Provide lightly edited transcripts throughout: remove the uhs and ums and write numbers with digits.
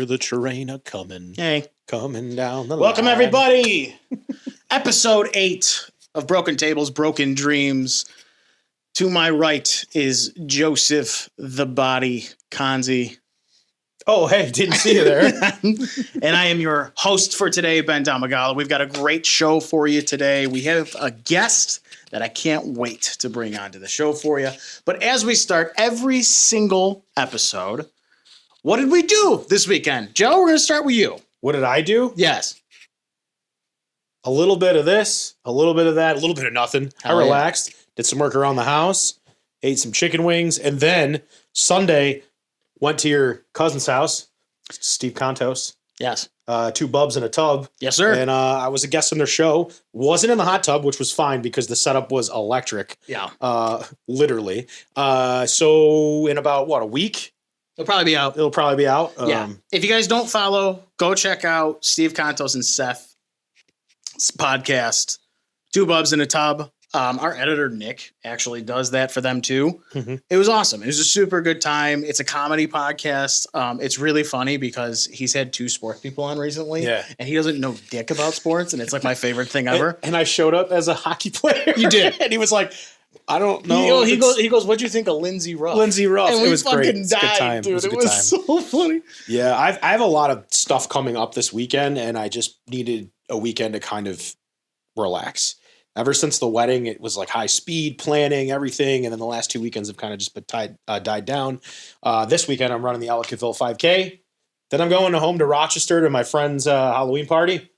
the train a-coming. Hey. Coming down the Welcome, line. everybody. Episode 8 of Broken Tables, Broken Dreams. To my right is Joseph the Body Kanzi. Oh, hey, didn't see you there. And I am your host for today, Ben Damagala. We've got a great show for you today. We have a guest that I can't wait to bring onto the show for you. But as we start every single episode, what did we do this weekend? Joe, we're going to start with you. What did I do? Yes. A little bit of this, a little bit of that, a little bit of nothing. Hell I yeah. relaxed, did some work around the house, ate some chicken wings, and then Sunday went to your cousin's house, Steve Contos. Yes. 2 bubs in a tub. Yes, sir. And I was a guest on their show. Wasn't in the hot tub, which was fine because the setup was electric. Yeah. Literally. So in about, a week? It'll probably be out. It'll probably be out. Yeah. If you guys don't follow, go check out Steve Contos and Seth's podcast, 2 Bubs in a Tub. Our editor, Nick, actually does that for them too. Mm-hmm. It was awesome. It was a super good time. It's a comedy podcast. It's really funny because he's had 2 sports people on recently. Yeah. And he doesn't know dick about sports. And it's like my favorite thing ever. And I showed up as a hockey player. You did. And he was like, I don't know. He goes, what'd you think of Lindsey Ruff? Lindsey Ruff. And we it was fucking great. It's a good died, time. dude. It a good was time. so funny. Yeah, I have a lot of stuff coming up this weekend, and I just needed a weekend to kind of relax. Ever since the wedding, it was like high speed planning, everything, and then the last 2 weekends have kind of just been died down. This weekend, I'm running the Ellicottville 5K. Then I'm going home to Rochester to my friend's Halloween party.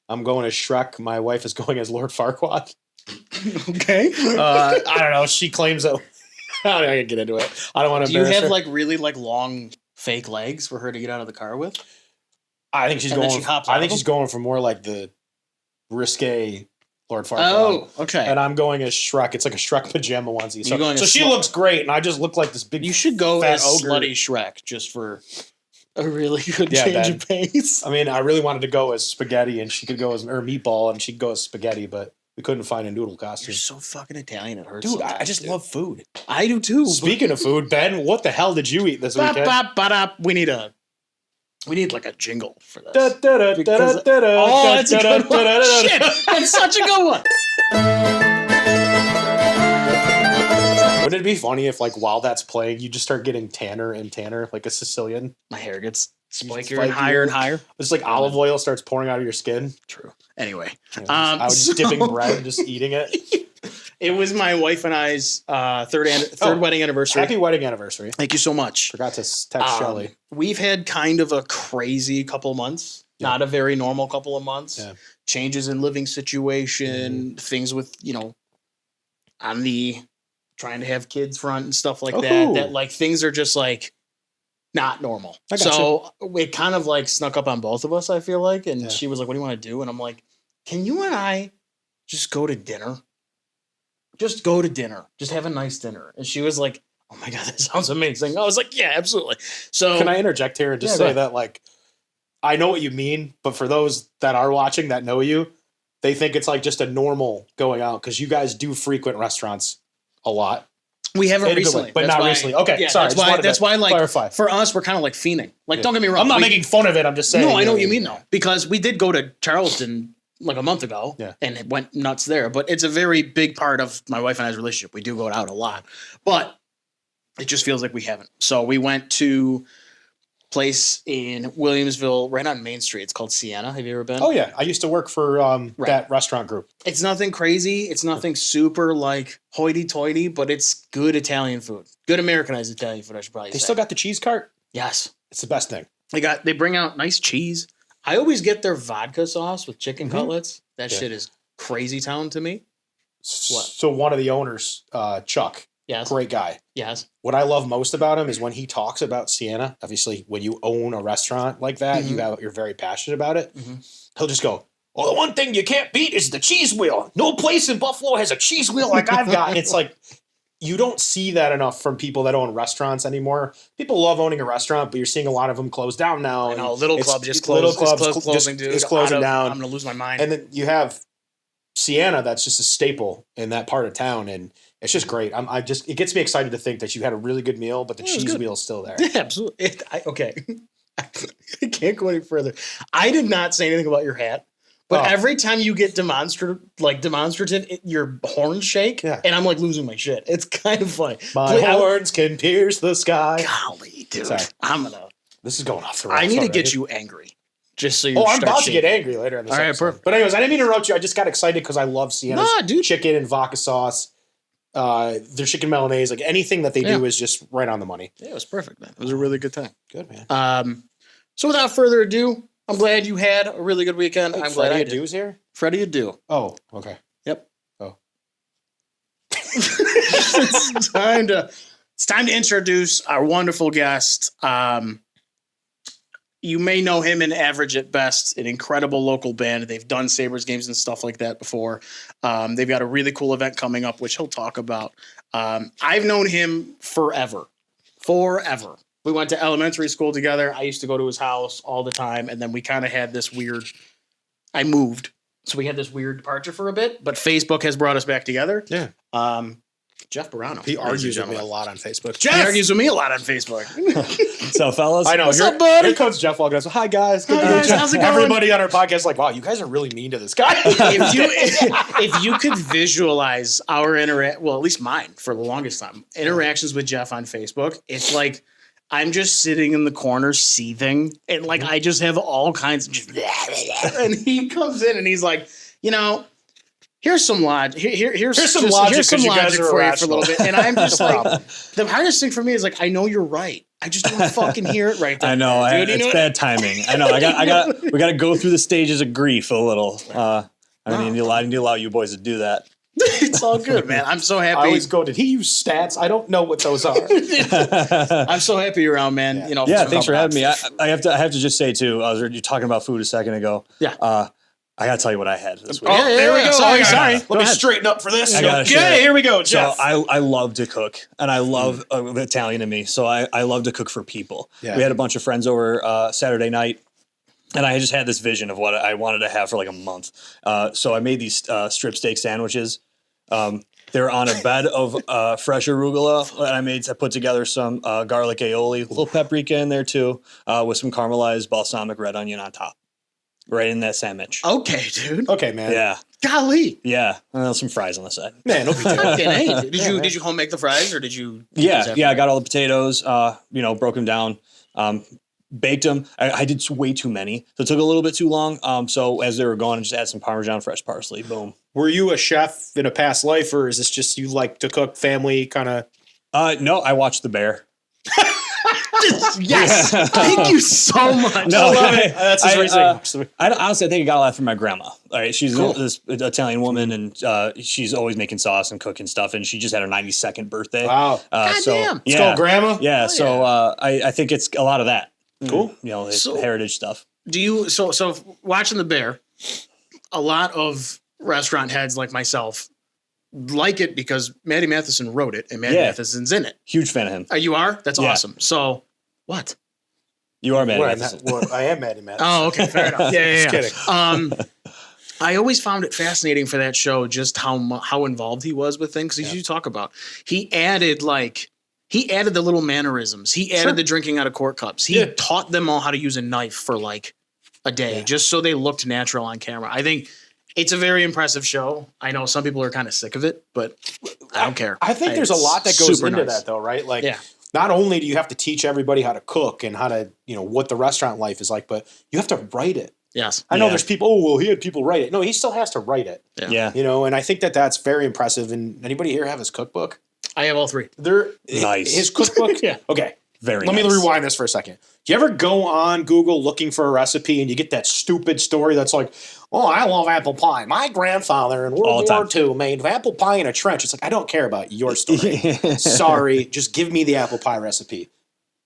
I'm going as Shrek. My wife is going as Lord Farquaad. Okay. I don't know. She claims that. I don't get into it. I don't want to. Do you have her. like really like long fake legs for her to get out of the car with? I think she's And then going. she hops I out think of she's going for more like the risque Lord Farquaad. Oh, okay. And I'm going as Shrek. It's like a Shrek pajama onesie. You're going So as she slut. looks great, and I just look like this big. You should go fat as ogre. slutty Shrek just for a really good Yeah, change Ben. of pace. I mean, I really wanted to go as spaghetti, and she could go as meatball, and she could go as spaghetti, but we couldn't find a noodle costume. You're so fucking Italian. It hurts. Dude, sometimes, I just love food. I do too. Speaking of food, Ben, what the hell did you eat this Bop, weekend? bop, ba-dop. We need like a jingle for this. Da, da, da, Because- da, da, da, Oh, that's a da, good da, one. da, da, da. Shit, that's such a good one. Wouldn't it be funny if, like, while that's playing, you just start getting tanner and tanner, like a Sicilian? My hair gets spikier Spikier. and higher and higher. It's like olive oil starts pouring out of your skin. True. Anyway, You know, I was just dipping bread and just eating it. it was my wife and I's third Oh, wedding anniversary. Happy wedding anniversary. Thank you so much. Forgot to text Shelly. We've had kind of a crazy couple months, not a very normal couple of months. Yeah. Changes in living situation, things with, on the trying to have kids front and stuff like that. Ooh. That like things are just like not normal. I gotcha. So it kind of like snuck up on both of us, I feel like. And Yeah. she was like, "What do you want to do?" And I'm like, "Can you and I just go to dinner? Just go to dinner. Just have a nice dinner." And she was like, "Oh my God, that sounds amazing." I was like, "Yeah, absolutely." So Can I interject here and just Yeah, go say ahead. that, like, I know what you mean, but for those that are watching that know you, they think it's like just a normal going out because you guys do frequent restaurants a lot. we haven't In a good way, recently, but That's not why- recently. Okay, yeah, sorry. That's just why. wanted That's to why. Like clarify. for us, we're kind of like fiending. Like, Yeah. don't get me wrong. I'm not we- making fun of it. I'm just saying. No, I know what you know, mean though, because we did go to Charleston like a month ago, Yeah. and it went nuts there. But it's a very big part of my wife and I's relationship. We do go out a lot, but it just feels like we haven't. So we went to place in Williamsville, right on Main Street. It's called Sienna. Have you ever been? Oh yeah, I used to work for that restaurant group. It's nothing crazy. It's nothing super like hoity-toity, but it's good Italian food. Good Americanized Italian food, I should probably They say. still got the cheese cart. Yes. It's the best thing. They bring out nice cheese. I always get their vodka sauce with chicken Mhm. cutlets. That Yeah. shit is crazy town to me. What? So one of the owners, Chuck, Yes. great guy. Yes. What I love most about him is when he talks about Sienna. Obviously, when you own a restaurant like that, Mhm. you're very passionate about it. Mhm. He'll just go, "Well, the one thing you can't beat is the cheese wheel. No place in Buffalo has a cheese wheel like I've got." And it's like you don't see that enough from people that own restaurants anymore. People love owning a restaurant, but you're seeing a lot of them close down now. I and know, Little it's- Club just it's closed. Little Club's It's closing, dude. It's closing down. I'm gonna lose my mind. And then you have Sienna, that's just a staple in that part of town, and it's just great. It gets me excited to think that you had a really good meal, but the Yeah, it was cheese good. wheel's still there. Yeah, absolutely. Okay. I can't go any further. I did not say anything about your hat. But every time you get demonstrative, your horns shake, and I'm like losing my shit. It's kind of funny. My horns can pierce the sky. Golly, dude. Sorry. This is going off the rails. I need to get you angry. Just so you I'm about to get angry later in this episode. Perfect. But anyways, I didn't mean to interrupt you. I just got excited because I love Sienna's chicken and vodka sauce. Their chicken Milanese, like anything that they do is just right on the money. Yeah, it was perfect, man. It was a really good time. Good, man. So without further ado, I'm glad you had a really good weekend. I'm glad I did. Freddie Adu's here? Freddie Adu. Oh, okay. Yep. Oh. It's time to introduce our wonderful guest. You may know him in Average at Best, an incredible local band. They've done Sabres games and stuff like that before. They've got a really cool event coming up, which he'll talk about. I've known him forever. We went to elementary school together. I used to go to his house all the time. And then we kind of had this I moved. So we had this weird departure for a bit, but Facebook has brought us back together. Yeah. Jeff Burruano. He argues with me a lot on Facebook. He argues with me a lot on Facebook. So, fellas, I know. What's up, buddy? Here comes Jeff walking. Hi, guys. Good Hi, guys. How's it going? Everybody on our podcast is like, wow, you guys are really mean to this guy. if you could visualize our at least mine for the longest time, interactions with Jeff on Facebook, it's like I'm just sitting in the corner seething, and like I just have all kinds of and he comes in and he's like, here's some logic. Here's some logic for you for a little bit. And I'm just like, the hardest thing for me is like, I know you're right. I just don't fucking hear it right there. I know. It's bad timing. I know. We got to go through the stages of grief a little. I need to allow you boys to do that. It's all good, man. I'm so happy. I always go, did he use stats? I don't know what those are. I'm so happy you're around, man. Thanks for having me. I have to just say too, you're talking about food a second ago. Yeah. I got to tell you what I had this week. There we go. Sorry. Let me straighten up for this. Okay, here we go, Jeff. So I love to cook, and I love the Italian in me. So I love to cook for people. Yeah. We had a bunch of friends over Saturday night, and I just had this vision of what I wanted to have for like a month. So I made these strip steak sandwiches. They're on a bed of fresh arugula, and I put together some garlic aioli, a little paprika in there too, with some caramelized balsamic red onion on top. Right in that sandwich. Okay, dude. Okay, man. Yeah. Golly. Yeah. And then some fries on the side. Man, no big deal. Did you home make the fries or did you? Yeah. I got all the potatoes, broke them down, baked them. I did way too many. So it took a little bit too long. So as they were going, I just add some Parmesan fresh parsley. Boom. Were you a chef in a past life, or is this just you like to cook family kind of? No, I watched The Bear. Yes. Thank you so much. No, I love it. That's his reason. Honestly, I think I got a lot from my grandma. All right, she's Cool. this Italian woman, and she's always making sauce and cooking stuff. And she just had her 92nd birthday. Wow. Goddamn. It's called Grandma? Yeah. So I think it's a lot of that. Cool. Heritage stuff. Do you so watching The Bear? A lot of restaurant heads like myself like it because Maddie Matheson wrote it and Maddie Matheson's in it. Huge fan of him. You are? That's awesome. So what? You are Maddie Matheson. I am Maddie Matheson. Oh, okay, fair enough. Yeah. Just kidding. I always found it fascinating for that show just how involved he was with things. Because you talk about he added the little mannerisms. He added the drinking out of quart cups. He taught them all how to use a knife for like a day, just so they looked natural on camera. I think it's a very impressive show. I know some people are kind of sick of it, but I don't care. I think there's a lot that goes into that, though, right? Like, not only do you have to teach everybody how to cook and how to, what the restaurant life is like, but you have to write it. Yes. I know there's people, he had people write it. No, he still has to write it. Yeah. And I think that's very impressive. And anybody here have his cookbook? I have all three. Nice. His cookbook? Yeah. Okay. Very Let me rewind this for a second. Do you ever go on Google looking for a recipe and you get that stupid story that's like, oh, I love apple pie. My grandfather in World War II made apple pie in a trench. It's like, I don't care about your story. Sorry, just give me the apple pie recipe.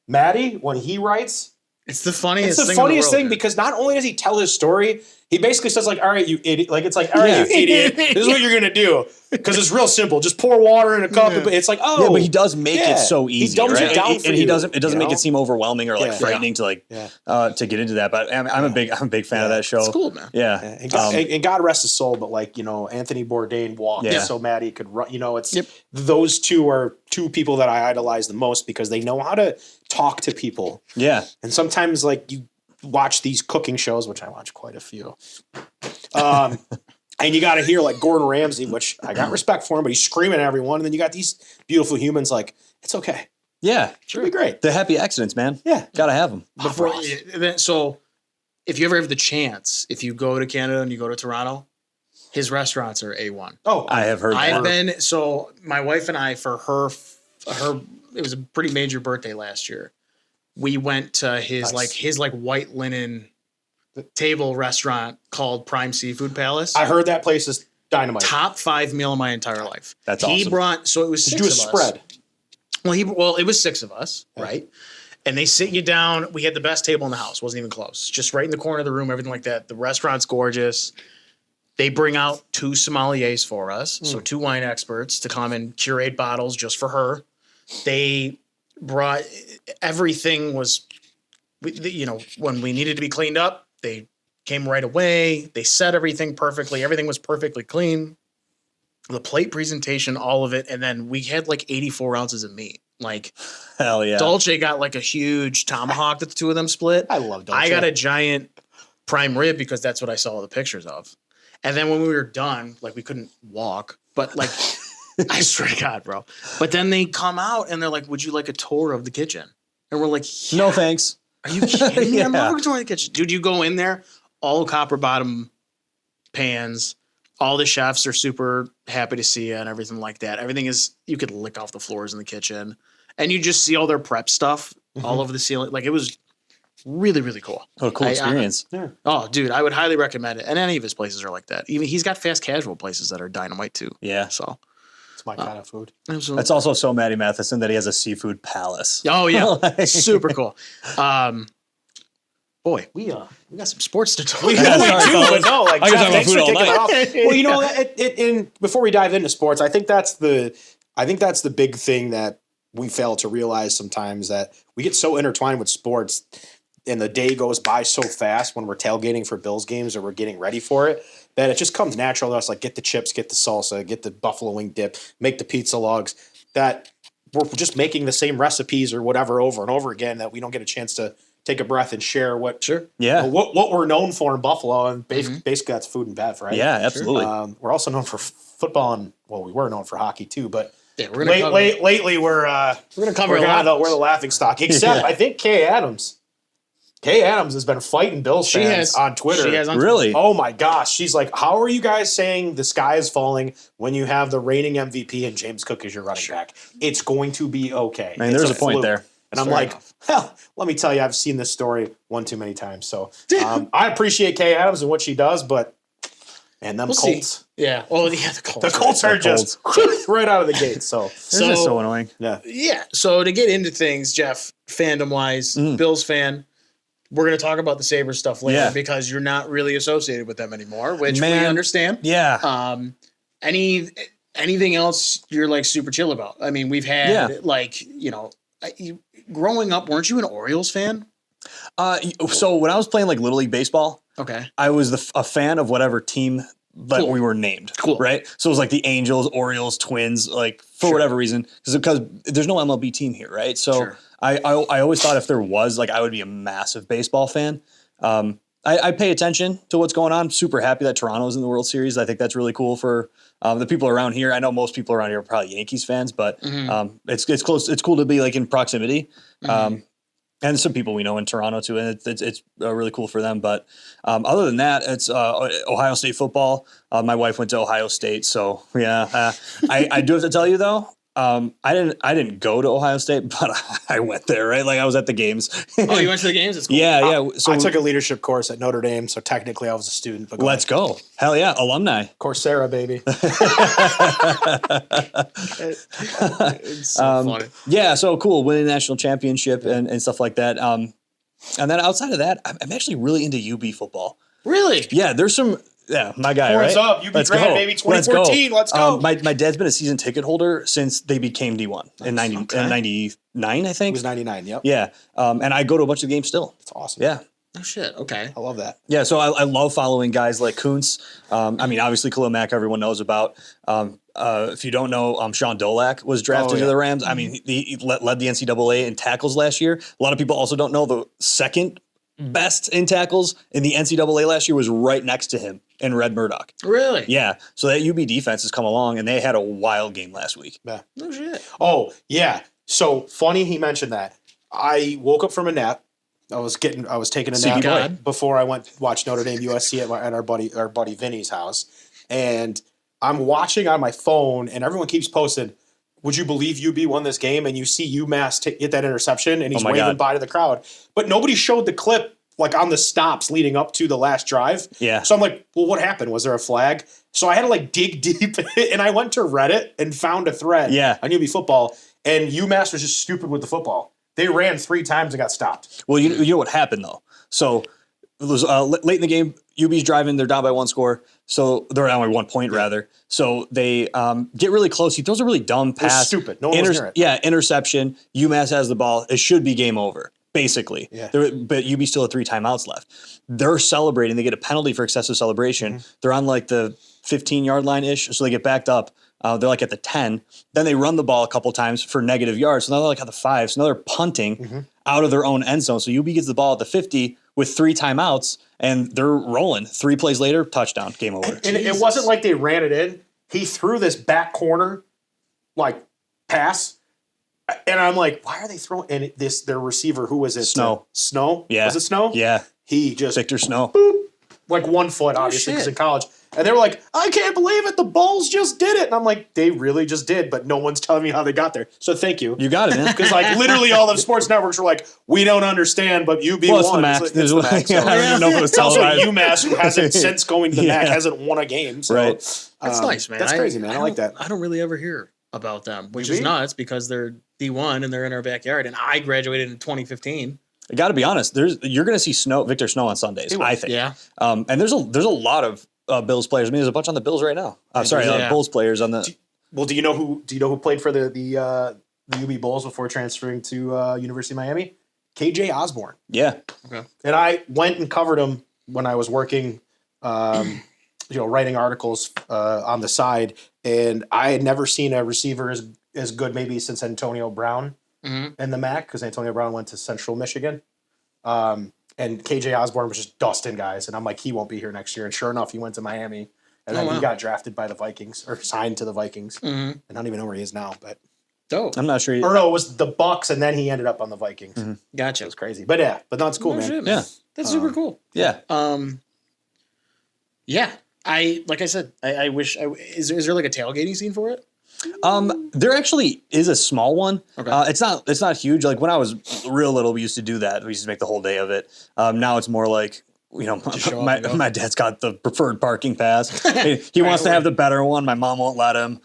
Maddie, when he writes, it's the funniest thing. It's the funniest thing because not only does he tell his story, he basically says like, all right, you idiot. Like, it's like, all right, you idiot. This is what you're going to do. Because it's real simple. Just pour water in a cup. And it's like, oh. Yeah, but he does make it so easy. He dumbs it down for and you. It doesn't make it seem overwhelming or like frightening to to get into that. But I'm a big fan of that show. It's cool, man. Yeah. And God rest his soul, but like, Anthony Bourdain walked so Maddie could run. It's those two are two people that I idolize the most because they know how to talk to people. Yeah. And sometimes like you watch these cooking shows, which I watch quite a few. And you got to hear like Gordon Ramsay, which I got respect for him, but he's screaming at everyone. And then you got these beautiful humans like, it's okay. Yeah. It'll be great. The happy accidents, man. Yeah. Got to have them. So if you ever have the chance, if you go to Canada and you go to Toronto, his restaurants are A1. Oh, I have heard that. So my wife and I, for her, it was a pretty major birthday last year. We went to his white linen table restaurant called Prime Seafood Palace. I heard that place is dynamite. Top 5 meal of my entire life. That's awesome. He brought, so it was Did 6 you do a of us. spread? Well, it was 6 of us, right? And they sit you down. We had the best table in the house. Wasn't even close. Just right in the corner of the room, everything like that. The restaurant's gorgeous. They bring out 2 sommeliers for us, so 2 wine experts to come and curate bottles just for her. They brought everything was, when we needed to be cleaned up, they came right away. They set everything perfectly. Everything was perfectly clean. The plate presentation, all of it. And then we had like 84 ounces of meat. Like, hell yeah. Dolce got like a huge tomahawk that the 2 of them split. I love Dolce. I got a giant prime rib because that's what I saw the pictures of. And then when we were done, like we couldn't walk, but like, I swear to God, bro. But then they come out and they're like, would you like a tour of the kitchen? And we're like, yeah. No, thanks. Are you kidding me? Yeah. I'm not going to tour the kitchen. Dude, you go in there, all copper bottom pans. All the chefs are super happy to see you and everything like that. Everything is, you could lick off the floors in the kitchen. And you just see all their prep stuff all over the ceiling. Like, it was really, really cool. What a cool experience. Oh, dude, I would highly recommend it. And any of his places are like that. Even he's got fast casual places that are dynamite too. Yeah. So it's my kind of food. absolutely. That's also so Matty Matheson that he has a seafood palace. Oh yeah, Like- super cool. Boy, we got some sports to talk. We Yeah, do, sorry, fellas. but no, like I could Jeff, talk about thanks food for all kicking night. it off. Well, before we dive into sports, I think that's the big thing that we fail to realize sometimes, that we get so intertwined with sports and the day goes by so fast when we're tailgating for Bills games or we're getting ready for it, that it just comes natural to us, like get the chips, get the salsa, get the buffalo wing dip, make the pizza logs, that we're just making the same recipes or whatever over and over again, that we don't get a chance to take a breath and share what Yeah. what we're known for in Buffalo, and basically that's food and bev, right? Yeah, absolutely. We're also known for football, and well, we were known for hockey too, but Yeah, we're gonna cover, lately we're gonna cover we're a lot. we're the laughing stock, except Yeah. I think Kay Adams has been fighting Bills fans on Twitter. She has on Really? Oh my gosh, she's like, how are you guys saying the sky is falling when you have the reigning MVP and James Cook as your running back? It's going to be okay. I mean, It's there's a point fluke. there. And I'm Fair like, enough. hell, let me tell you, I've seen this story one too many times. So I appreciate Kay Adams and what she does, but them We'll see. Colts. Yeah. Oh, yeah. The Colts. The Colts are just right out of the gate. So This is so annoying. Yeah. So to get into things, Jeff, fandom wise, Bills fan, we're going to talk about the Sabres stuff later because you're not really associated with them anymore, which we understand. Yeah. Anything else you're like super chill about? I mean, we've had growing up, weren't you an Orioles fan? So when I was playing like Little League Baseball, Okay. I was a fan of whatever team that we were named. Cool. Right? So it was like the Angels, Orioles, Twins, like for whatever reason. Because there's no MLB team here, right? So Sure. I always thought if there was, like, I would be a massive baseball fan. I pay attention to what's going on. I'm super happy that Toronto's in the World Series. I think that's really cool for the people around here. I know most people around here are probably Yankees fans, but it's close. It's cool to be like in proximity. And some people we know in Toronto too, and it's really cool for them. But other than that, it's Ohio State football. My wife went to Ohio State, so yeah. I do have to tell you though, I didn't go to Ohio State, but I went there. Right, like I was at the games. Oh, you went to the games? It's cool. Yeah. So I took a leadership course at Notre Dame, so technically I was a student. But let's go. Hell yeah, alumni. Coursera, baby. It's so funny. Yeah, so cool, winning the national championship and stuff like that. And then outside of that, I'm actually really into UB football. Really? Yeah, there's some. Yeah, my guy, Horns right? up, UB Grand, baby, 2014, let's go. My dad's been a season ticket holder since they became D1 in 99, I think. It was 99, yep. Yeah, and I go to a bunch of games still. It's awesome. Yeah, Oh shit. Okay. I love that. Yeah, so I love following guys like Kuntz. I mean, obviously Khalil Mack, everyone knows about. If you don't know, Sean Dolak was drafted to the Rams. I mean, he led the NCAA in tackles last year. A lot of people also don't know the second best in tackles in the NCAA last year was right next to him in Red Murdoch. Really? Yeah, so that UB defense has come along, and they had a wild game last week. Yeah. No shit. Oh, yeah. So funny he mentioned that. I woke up from a nap. I was taking a CB nap boy. before I went watch Notre Dame USC at our buddy Vinny's house, and I'm watching on my phone, and everyone keeps posting, "Would you believe UB won this game?" And you see UMass get that interception, and he's my waving God. by to the crowd, but nobody showed the clip like on the stops leading up to the last drive. Yeah. So I'm like, well, what happened? Was there a flag? So I had to like dig deep, and I went to Reddit and found a thread on UB football, and UMass was just stupid with the football. They ran 3 times and got stopped. Well, you know what happened though. So it was late in the game. UB's driving. They're down by 1 score. So they're down by 1 point rather. So they get really close. He throws a really dumb pass. Stupid. No one was near it. Yeah, interception. UMass has the ball. It should be game over, basically. Yeah. But UB still had 3 timeouts left. They're celebrating. They get a penalty for excessive celebration. Mm-hmm. They're on like the 15-yard line-ish, so they get backed up. They're like at the 10. Then they run the ball a couple times for negative yards. So now they're like at the 5. So now they're punting out of their own end zone. So UB gets the ball at the 50 with 3 timeouts, and they're rolling. 3 plays later, touchdown, game over. And it wasn't like they ran it in. He threw this back corner, like, pass. And I'm like, why are they throwing? And their receiver, who was it? Snow. Snow? Yeah. Was it Snow? Yeah. He just, Victor Snow. boop, like 1 foot, obviously, because in college. And they were like, I can't believe it. The Bulls just did it. And I'm like, they really just did, but no one's telling me how they got there. So thank you. You got it, man. Because like literally all the sports networks were like, we don't understand, but UB Well, it's won. the MAC. It's the MAC. So. I don't even know if it was It's also televised. UMass, who hasn't, since going to the MAC, Yeah. hasn't won a game. So, Right. That's nice, man. That's crazy, man. I like that. I don't really ever hear about them, which UB? is nuts because they're D1 and they're in our backyard. And I graduated in 2015. I got to be honest. You're going to see Victor Snow on Sundays, I think. Yeah. And there's a lot of Bills players. I mean, there's a bunch on the Bills right now. Bulls players on the. Well, do you know who played for the UB Bulls before transferring to University of Miami? KJ Osborne. Yeah. Okay. And I went and covered him when I was working, writing articles on the side. And I had never seen a receiver as good maybe since Antonio Brown in the MAC, because Antonio Brown went to Central Michigan. And KJ Osborne was just dusting guys. And I'm like, he won't be here next year. And sure enough, he went to Miami. And then he got drafted by the Vikings, or signed to the Vikings. I don't even know where he is now, but Dope. I'm not sure. or no, it was the Bucks, and then he ended up on the Vikings. Gotcha. It was crazy, but no, it's cool, Oh, man. shit, Yeah. That's super cool. Yeah. Yeah. Like I said, I wish. Is there like a tailgating scene for it? There actually is a small one. Okay. It's not huge. Like when I was real little, we used to do that. We used to make the whole day of it. Now it's more like, show up and go. my dad's got the preferred parking pass. He wants to have the better one. My mom won't let him.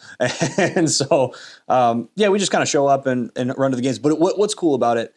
And so, we just kind of show up and run to the games. But what's cool about it,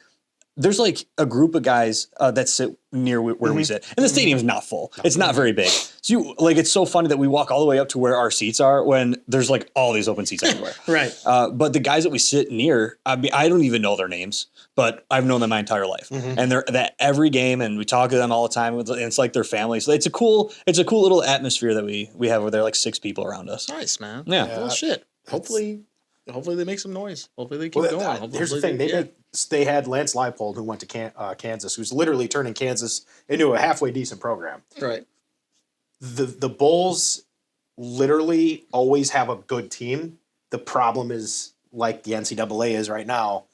there's like a group of guys that sit near where we sit. And the stadium's not full. It's not very big. So it's so funny that we walk all the way up to where our seats are when there's like all these open seats everywhere. Right. But the guys that we sit near, I mean, I don't even know their names, but I've known them my entire life. And they're at every game, and we talk to them all the time. And it's like their family. So it's a cool little atmosphere that we have where there are like 6 people around us. Nice, man. Yeah. Well, shit. Hopefully they make some noise. Hopefully they keep going. Hopefully Here's the thing: they had Lance Leipold, who went to Kansas, who's literally turning Kansas into a halfway decent program. right. The Bulls literally always have a good team. The problem is, like the NCAA is right now,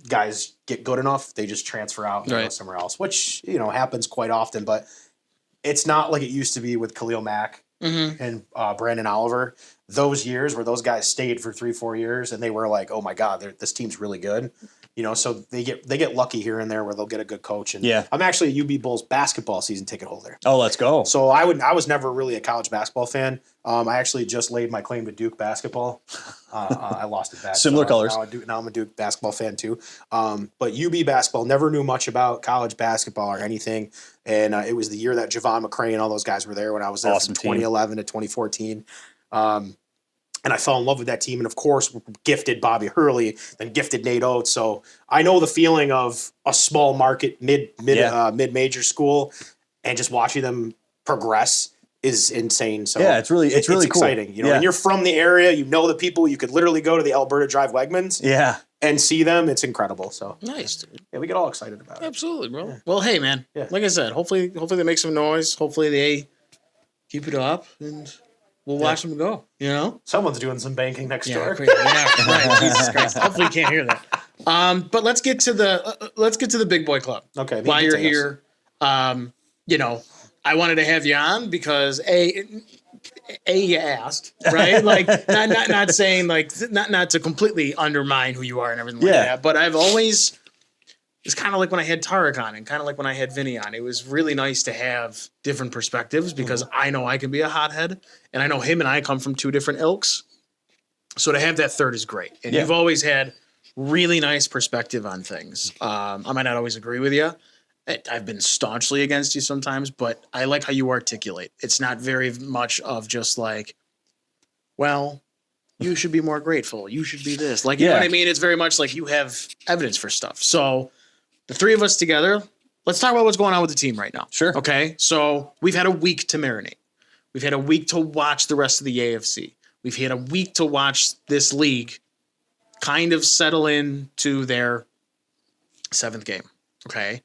guys get good enough, they just transfer out and go somewhere else, which happens quite often. But it's not like it used to be with Khalil Mack and Brandon Oliver. Those years where those guys stayed for 3-4 years, and they were like, oh my God, this team's really good. So they get lucky here and there where they'll get a good coach. And I'm actually a UB Bulls basketball season ticket holder. Oh, let's go. So I was never really a college basketball fan. I actually just laid my claim to Duke basketball. I lost it back. Similar colors. Now I'm a Duke basketball fan too. But UB basketball, never knew much about college basketball or anything. And it was the year that Javon McCray and all those guys were there when I was there Awesome from 2011 to 2014. And I fell in love with that team. And of course, gifted Bobby Hurley, then gifted Nate Oates. So I know the feeling of a small market mid-major school, and just watching them progress is insane. So yeah, it's really cool. Exciting. You know, and you're from the area, you know the people, you could literally go to the Alberta Drive Wegmans and see them. It's incredible. So nice, dude. Yeah, we get all excited about it. Absolutely, bro. Yeah. Well, hey, man. Yeah. Like I said, hopefully they make some noise. Hopefully they keep it up, and we'll watch them go. You know, someone's doing some banking next door. Crazy. Yeah, right. Jesus Christ. Hopefully you can't hear that. But let's get to the big boy club. Okay. While you're here, you know, I wanted to have you on because you asked, right? Like not saying like not to completely undermine who you are and everything like that, but I've always, it's kind of like when I had Tarek on and kind of like when I had Vinny on. It was really nice to have different perspectives because I know I can be a hothead and I know him and I come from two different ilks. So to have that third is great. And you've always had really nice perspective on things. I might not always agree with you. I've been staunchly against you sometimes, but I like how you articulate. It's not very much of just like, well, you should be more grateful. You should be this. Like, you know what I mean? It's very much like you have evidence for stuff. So the three of us together, let's talk about what's going on with the team right now. Sure. Okay. So we've had a week to marinate. We've had a week to watch the rest of the AFC. We've had a week to watch this league kind of settle into their 7th game. Okay.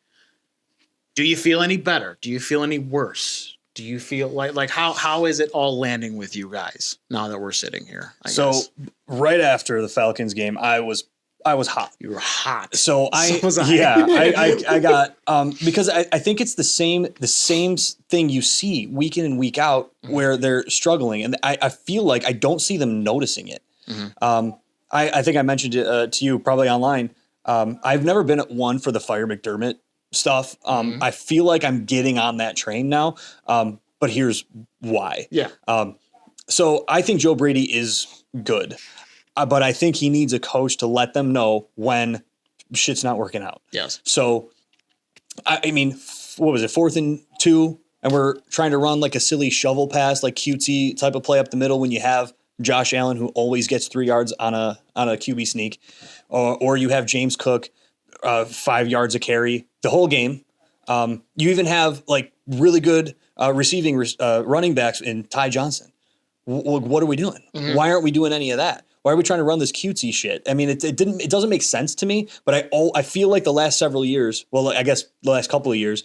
Do you feel any better? Do you feel any worse? Do you feel like how is it all landing with you guys now that we're sitting here? I guess. Right after the Falcons game, I was hot. You were hot. So was I. Yeah, I got because I think it's the same thing you see week in and week out where they're struggling, and I feel like I don't see them noticing it. Mm-hmm. I think I mentioned it to you probably online. I've never been at one for the Fire McDermott stuff. I feel like I'm getting on that train now. But here's why. Yeah. So I think Joe Brady is good, but I think he needs a coach to let them know when shit's not working out. Yes. So, I mean, what was it? 4th and 2, and we're trying to run like a silly shovel pass, like cutesy type of play up the middle when you have Josh Allen, who always gets 3 yards on a QB sneak, or you have James Cook, 5 yards a carry the whole game. You even have like really good receiving running backs in Ty Johnson. What are we doing? Mm-hmm. Why aren't we doing any of that? Why are we trying to run this cutesy shit? I mean, it doesn't make sense to me. But I feel like the last several years, well, I guess the last couple of years,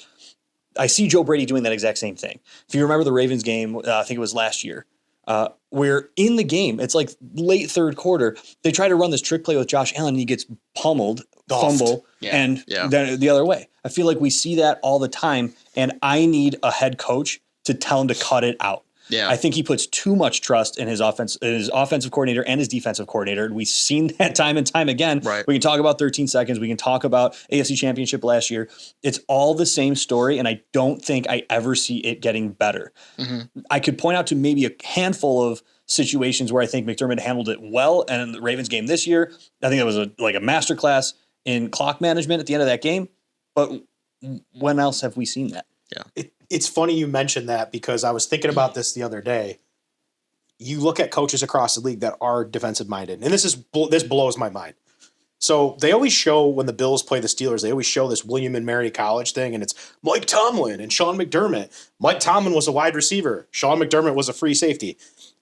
I see Joe Brady doing that exact same thing. If you remember the Ravens game, I think it was last year. Where in the game, it's like late 3rd quarter, they try to run this trick play with Josh Allen, and he gets pummeled, fumble, and then the other way. I feel like we see that all the time, and I need a head coach to tell him to cut it out. Yeah. I think he puts too much trust in his offensive coordinator and his defensive coordinator. We've seen that time and time again. Right. We can talk about 13 seconds. We can talk about AFC Championship last year. It's all the same story, and I don't think I ever see it getting better. Mm-hmm. I could point out to maybe a handful of situations where I think McDermott handled it well, and in the Ravens game this year, I think it was a masterclass in clock management at the end of that game. But when else have we seen that? Yeah. It's funny you mentioned that because I was thinking about this the other day. You look at coaches across the league that are defensive minded, and this blows my mind. So they always show when the Bills play the Steelers, they always show this William and Mary College thing, and it's Mike Tomlin and Sean McDermott. Mike Tomlin was a wide receiver. Sean McDermott was a free safety.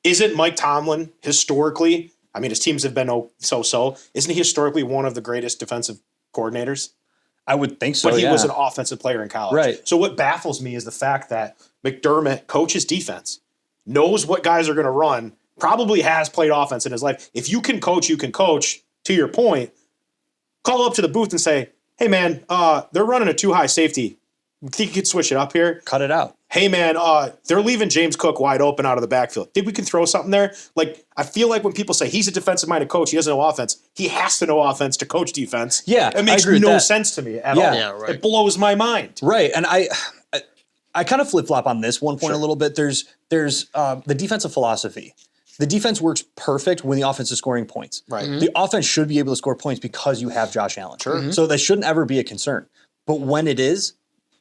Isn't Mike Tomlin historically, I mean, his teams have been so-so, isn't he historically one of the greatest defensive coordinators? I would think so, but he was an offensive player in college. Right. So what baffles me is the fact that McDermott coaches defense, knows what guys are going to run, probably has played offense in his life. If you can coach, you can coach. To your point, call up to the booth and say, hey, man, they're running a too high safety. Think you could switch it up here? Cut it out. Hey, man, they're leaving James Cook wide open out of the backfield. Think we can throw something there? Like, I feel like when people say he's a defensive-minded coach, he doesn't know offense. He has to know offense to coach defense. Yeah, it makes no sense to me at all. Yeah, right. It blows my mind. Right, and I kind of flip-flop on this one point a little bit. There's the defensive philosophy. The defense works perfect when the offense is scoring points. Right. Mm-hmm. The offense should be able to score points because you have Josh Allen. Sure. Mm-hmm. So that shouldn't ever be a concern. But when it is,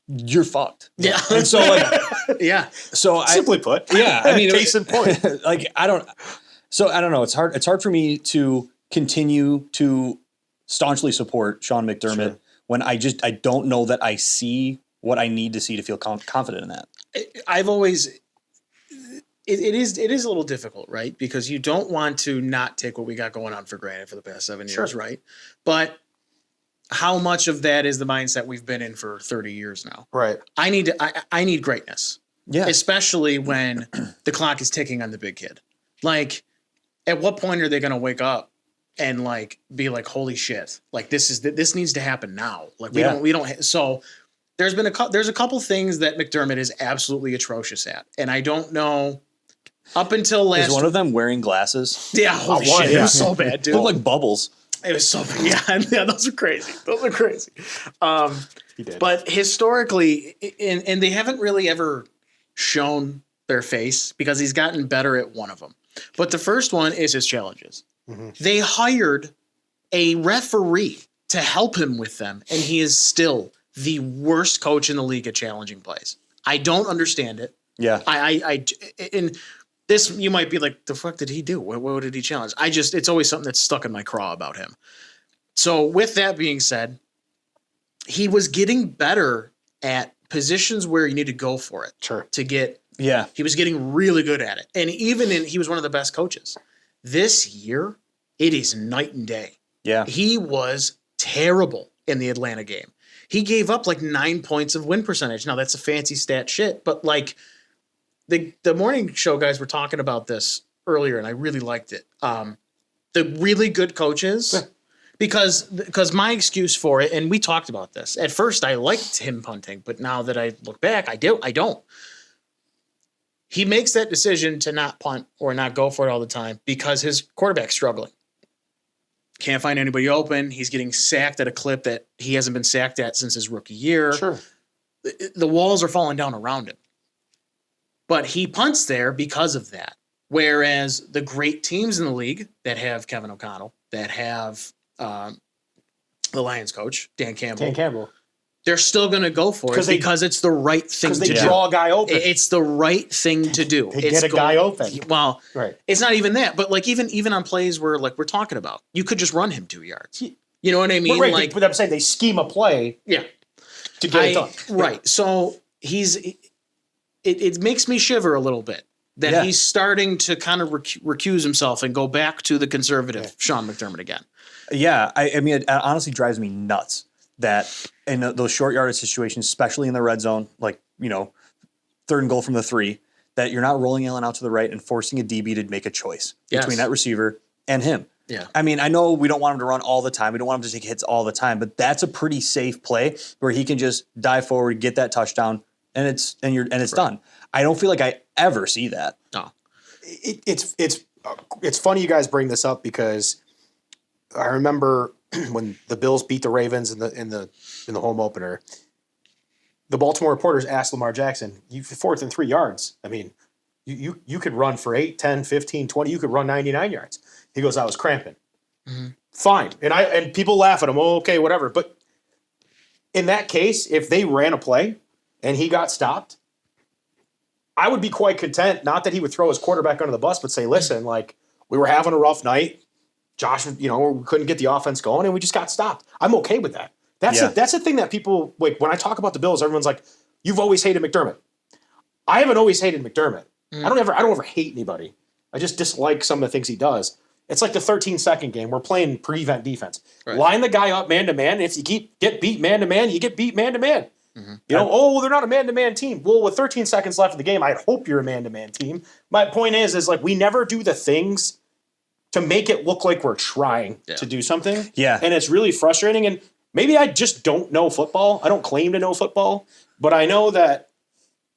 you're fucked. Yeah. And so like yeah. So simply put. Yeah. I mean, case in point. like I don't. So I don't know. It's hard. It's hard for me to continue to staunchly support Sean McDermott when I don't know that I see what I need to see to feel confident in that. I've always, it is a little difficult, right? Because you don't want to not take what we got going on for granted for the past 7 years, right? But how much of that is the mindset we've been in for 30 years now? Right. I need greatness. Yeah. Especially when the clock is ticking on the big kid. Like, at what point are they going to wake up and like be like, holy shit, like this needs to happen now. Like we don't. So there's a couple things that McDermott is absolutely atrocious at. And I don't know up until last. Is one of them wearing glasses? Yeah. Holy shit. It was so bad, dude. Look like bubbles. It was so bad. Yeah. Those are crazy. He did. But historically, and they haven't really ever shown their face because he's gotten better at one of them. But the first one is his challenges. Mm-hmm. They hired a referee to help him with them, and he is still the worst coach in the league at challenging plays. I don't understand it. Yeah. And this, you might be like, the fuck did he do? What did he challenge? It's always something that's stuck in my craw about him. So with that being said, he was getting better at positions where you need to go for it. Sure. To get. Yeah. He was getting really good at it. And he was one of the best coaches. This year, it is night and day. Yeah. He was terrible in the Atlanta game. He gave up like 9 points of win percentage. Now, that's a fancy stat shit, but like the morning show guys were talking about this earlier, and I really liked it. The really good coaches, because my excuse for it, and we talked about this. At first, I liked him punting, but now that I look back, I don't. He makes that decision to not punt or not go for it all the time because his quarterback's struggling. Can't find anybody open. He's getting sacked at a clip that he hasn't been sacked at since his rookie year. Sure. The walls are falling down around him. But he punts there because of that. Whereas the great teams in the league that have Kevin O'Connell, that have the Lions coach, Dan Campbell. They're still going to go for it because it's the right thing to do. Because they draw a guy open. It's the right thing to do. They get a guy open. Well, right. It's not even that. But like even on plays where like we're talking about, you could just run him 2 yards. You know what I mean? Right. Like, but I'm saying they scheme a play. Yeah. To get it done. Right. So it makes me shiver a little bit that he's starting to kind of recuse himself and go back to the conservative Sean McDermott again. Yeah. I mean, it honestly drives me nuts that in those short yardage situations, especially in the red zone, like, 3rd and goal from the 3, that you're not rolling Allen out to the right and forcing a DB to make a choice between that receiver and him. Yeah. I mean, I know we don't want him to run all the time. We don't want him to take hits all the time, but that's a pretty safe play where he can just dive forward, get that touchdown, and it's done. I don't feel like I ever see that. No. It's funny you guys bring this up because I remember when the Bills beat the Ravens in the home opener, the Baltimore reporters asked Lamar Jackson, "You 4th and 3 yards. I mean, you could run for 8, 10, 15, 20. You could run 99 yards." He goes, "I was cramping." Mm-hmm. Fine, and people laugh at him. Oh, okay, whatever. But in that case, if they ran a play and he got stopped, I would be quite content. Not that he would throw his quarterback under the bus, but say, "Listen, like we were having a rough night. Josh, we couldn't get the offense going, and we just got stopped." I'm okay with that. That's the thing that people like when I talk about the Bills. Everyone's like, "You've always hated McDermott." I haven't always hated McDermott. I don't ever hate anybody. I just dislike some of the things he does. It's like the 13-second game. We're playing prevent defense. Right. Line the guy up man to man. If you get beat man to man, you get beat man to man. Mm-hmm. They're not a man to man team. Well, with 13 seconds left of the game, I hope you're a man to man team. My point is like we never do the things to make it look like we're trying to do something. Yeah. And it's really frustrating. And maybe I just don't know football. I don't claim to know football, but I know that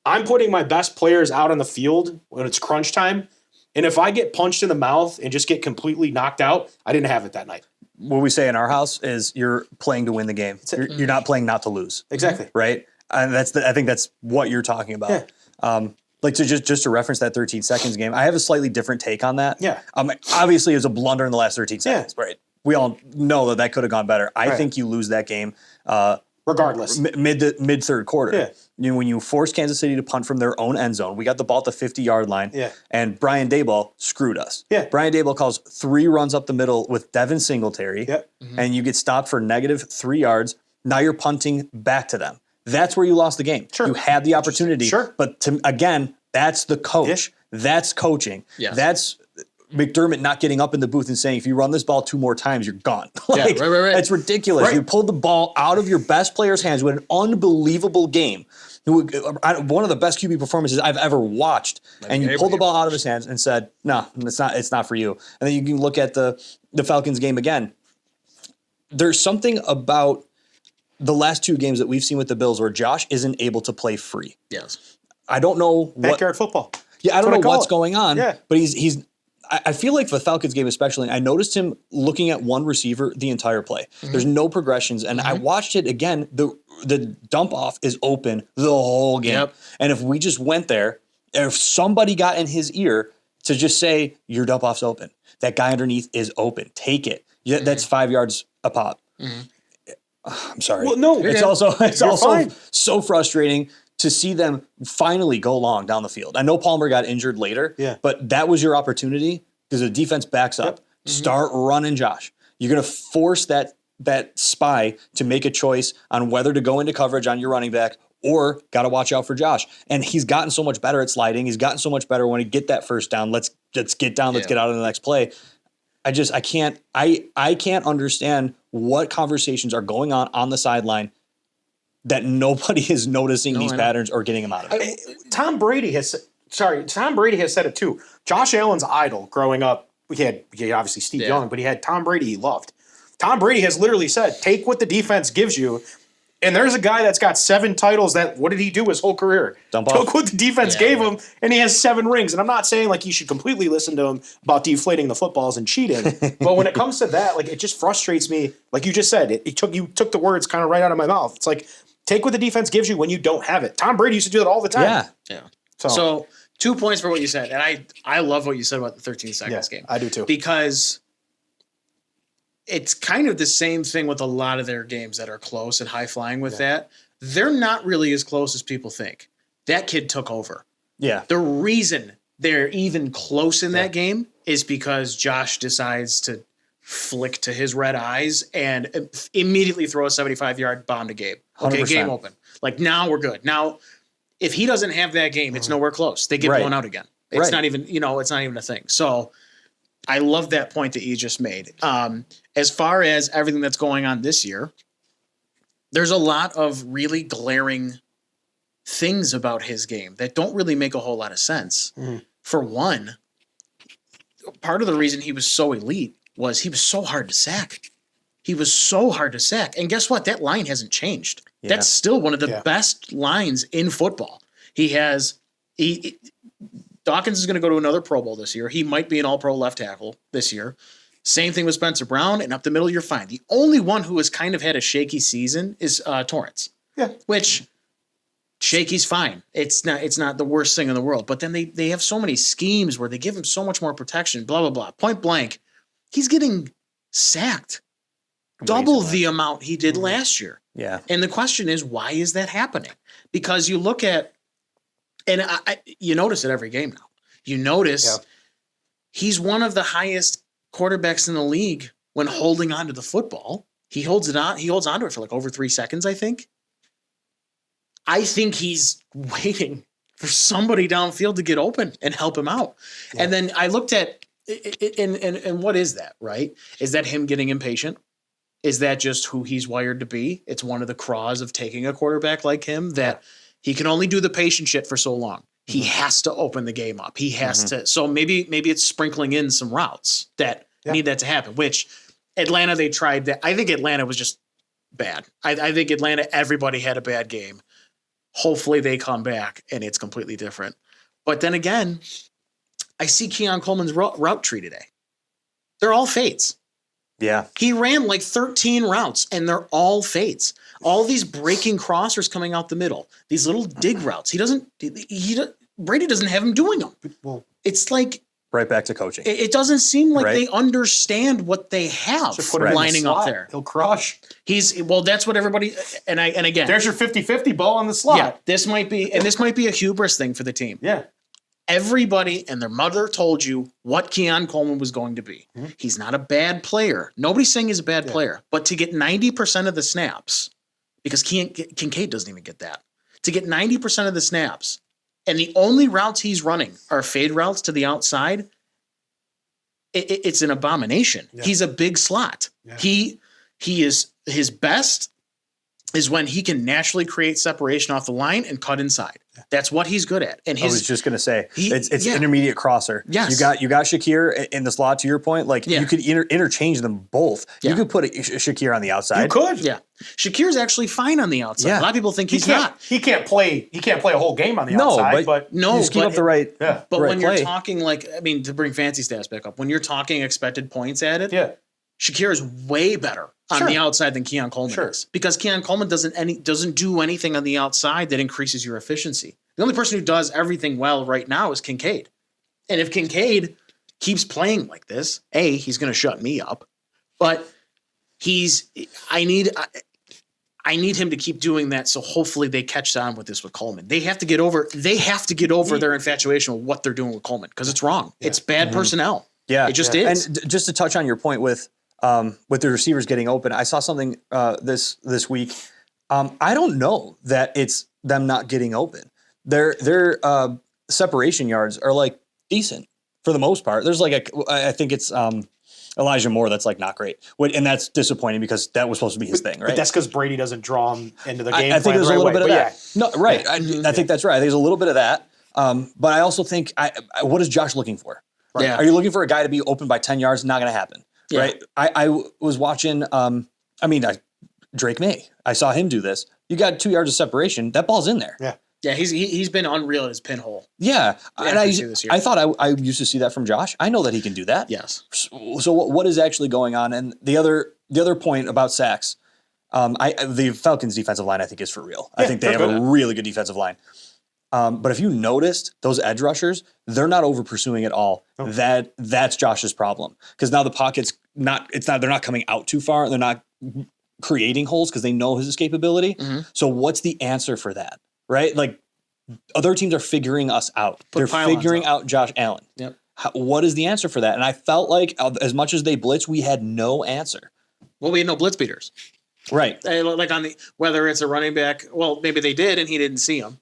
I'm putting my best players out on the field when it's crunch time. And if I get punched in the mouth and just get completely knocked out, I didn't have it that night. What we say in our house is you're playing to win the game. You're not playing not to lose. Exactly. Right? And I think that's what you're talking about. Yeah. Like to just to reference that 13 seconds game, I have a slightly different take on that. Yeah. Obviously, it was a blunder in the last 13 seconds. Right. We all know that could have gone better. I think you lose that game regardless. Mid third quarter. Yeah. You know, when you force Kansas City to punt from their own end zone, we got the ball at the 50-yard line. Yeah. And Brian Daboll screwed us. Yeah. Brian Daboll calls 3 runs up the middle with Devin Singletary. Yep. And you get stopped for -3 yards. Now you're punting back to them. That's where you lost the game. Sure. You had the opportunity. Sure. But again, that's the coach. Yeah. That's coaching. Yes. That's McDermott not getting up in the booth and saying, if you run this ball 2 more times, you're gone. Right. It's ridiculous. Right. You pulled the ball out of your best player's hands with an unbelievable game. One of the best QB performances I've ever watched. And you pulled the ball out of his hands and said, no, it's not for you. And then you can look at the Falcons game again. There's something about the last 2 games that we've seen with the Bills where Josh isn't able to play free. Yes. I don't know what Backyard football. Yeah, I don't That's know what I call what's it. going on. Yeah. But he's I feel like for the Falcons game especially, I noticed him looking at one receiver the entire play. There's no progressions. And I watched it again. The dump off is open the whole game. Yep. And if we just went there, if somebody got in his ear to just say, your dump off's open. That guy underneath is open. Take it. Yeah, that's 5 yards a pop. I'm sorry. Well, no, it's you're also fine. so frustrating to see them finally go long down the field. I know Palmer got injured later, but that was your opportunity because the defense backs up. Start running, Josh. You're going to force that spy to make a choice on whether to go into coverage on your running back or got to watch out for Josh. And he's gotten so much better at sliding. He's gotten so much better when he get that first down. Let's get down. Let's get out of the next play. I can't understand what conversations are going on the sideline that nobody is noticing these patterns or getting them out of it. Tom Brady has said it too. Josh Allen's idol growing up. He had obviously Steve Young, but he had Tom Brady he loved. Tom Brady has literally said, take what the defense gives you. And there's a guy that's got 7 titles that, what did he do his whole career? Took what the defense gave him, and he has 7 rings. And I'm not saying like you should completely listen to him about deflating the footballs and cheating. But when it comes to that, like it just frustrates me. Like you just said, you took the words kind of right out of my mouth. It's like, take what the defense gives you when you don't have it. Tom Brady used to do that all the time. Yeah. So 2 points for what you said. And I love what you said about the 13 seconds game. I do too. Because it's kind of the same thing with a lot of their games that are close and high flying with that. They're not really as close as people think. That kid took over. Yeah. The reason they're even close in that game is because Josh decides to flick to his red eyes and immediately throw a 75-yard bomb to Gabe. Okay, 100%. game open. Like, now we're good. Now, if he doesn't have that game, it's nowhere close. They get blown out again. It's not even, it's not even a thing. So I love that point that you just made. As far as everything that's going on this year, there's a lot of really glaring things about his game that don't really make a whole lot of sense. For one, part of the reason he was so elite was he was so hard to sack. He was so hard to sack. And guess what? That line hasn't changed. Yeah. That's still one of the best lines in football. Dawkins is going to go to another Pro Bowl this year. He might be an all-pro left tackle this year. Same thing with Spencer Brown, and up the middle, you're fine. The only one who has kind of had a shaky season is Torrance. Yeah. Which, shaky's fine. It's not the worst thing in the world. But then they have so many schemes where they give him so much more protection, blah, blah, blah. Point blank, he's getting sacked double the amount he did last year. Yeah. And the question is, why is that happening? Because you look at, and you notice it every game now. You notice he's one of the highest quarterbacks in the league when holding on to the football. He holds on to it for like over 3 seconds, I think. I think he's waiting for somebody downfield to get open and help him out. Yeah. And then I looked at it, and what is that, right? Is that him getting impatient? Is that just who he's wired to be? It's one of the craws of taking a quarterback like him that he can only do the patient shit for so long. He has to open the game up. He has to. So maybe it's sprinkling in some routes that need that to happen, which Atlanta, they tried that. I think Atlanta was just bad. I think Atlanta, everybody had a bad game. Hopefully they come back and it's completely different. But then again, I see Keon Coleman's route tree today. They're all fades. Yeah. He ran like 13 routes and they're all fades. All these breaking crossers coming out the middle. These little dig routes. Brady doesn't have him doing them. Well, it's like right back to coaching. It doesn't seem like Right. they understand what they have Put him in the lining up slot. there. He'll crush. That's what everybody, and again, There's your 50-50 ball in the slot. yeah, this might be a hubris thing for the team. Yeah. Everybody and their mother told you what Keon Coleman was going to be. Mm-hmm. He's not a bad player. Nobody's saying he's a bad player, but to get 90% of the snaps, because Kincaid doesn't even get that, to get 90% of the snaps, and the only routes he's running are fade routes to the outside, it's an abomination. Yeah. He's a big slot. Yeah. He is his best is when he can naturally create separation off the line and cut inside. That's what he's good at. And I was just gonna say it's yeah. intermediate crosser. Yes. You got Shakir in the slot. To your point, like Yeah. you could interchange them both. Yeah. You could put Shakir on the outside. You could. Yeah. Shakir's actually fine on the outside. Yeah. A lot of people think He he's can't, not. He can't play a whole game on the No, outside, but- but No, You just keep but up the right. yeah. But right when you're play. talking to bring fancy stats back up, when you're talking expected points added, Yeah. Shakir is way better on Sure. the outside than Keon Coleman Sure. is, because Keon Coleman doesn't do anything on the outside that increases your efficiency. The only person who does everything well right now is Kincaid. And if Kincaid keeps playing like this, he's going to shut me up. But I need him to keep doing that, so hopefully they catch on with this with Coleman. They have to get over their infatuation with what they're doing with Coleman, because it's wrong. It's bad personnel. Yeah, It just is. And just to touch on your point with the receivers getting open, I saw something this week. I don't know that it's them not getting open. Their separation yards are like decent for the most part. There's I think it's Elijah Moore that's like not great, and that's disappointing because that was supposed to be his thing, right? But that's because Brady doesn't draw him into the game. I think there's a little bit of that. Yeah. No, right. I think that's right. I think there's a little bit of that. But I also think, what is Josh looking for? Right? Yeah. Are you looking for a guy to be open by 10 yards? Not going to happen. Yeah. Right. I was watching, Drake May. I saw him do this. You got 2 yards of separation. That ball's in there. Yeah. Yeah, he's been unreal at his pinhole. Yeah. And this year. I thought I used to see that from Josh. I know that he can do that. Yes. So what is actually going on? And the other point about sacks, the Falcons' defensive line, I think, is for real. I think they have a really good defensive line. But if you noticed those edge rushers, they're not over pursuing at all. Oh. That's Josh's problem, because now the pocket's they're not coming out too far. They're not creating holes because they know his escapability. Mm-hmm. So what's the answer for that? Right? Like, other teams are figuring us out. They're pylons figuring up. out Josh Allen. Yep. What is the answer for that? And I felt like as much as they blitz, we had no answer. Well, we had no blitz beaters. Right. Like whether it's a running back, well, maybe they did and he didn't see them.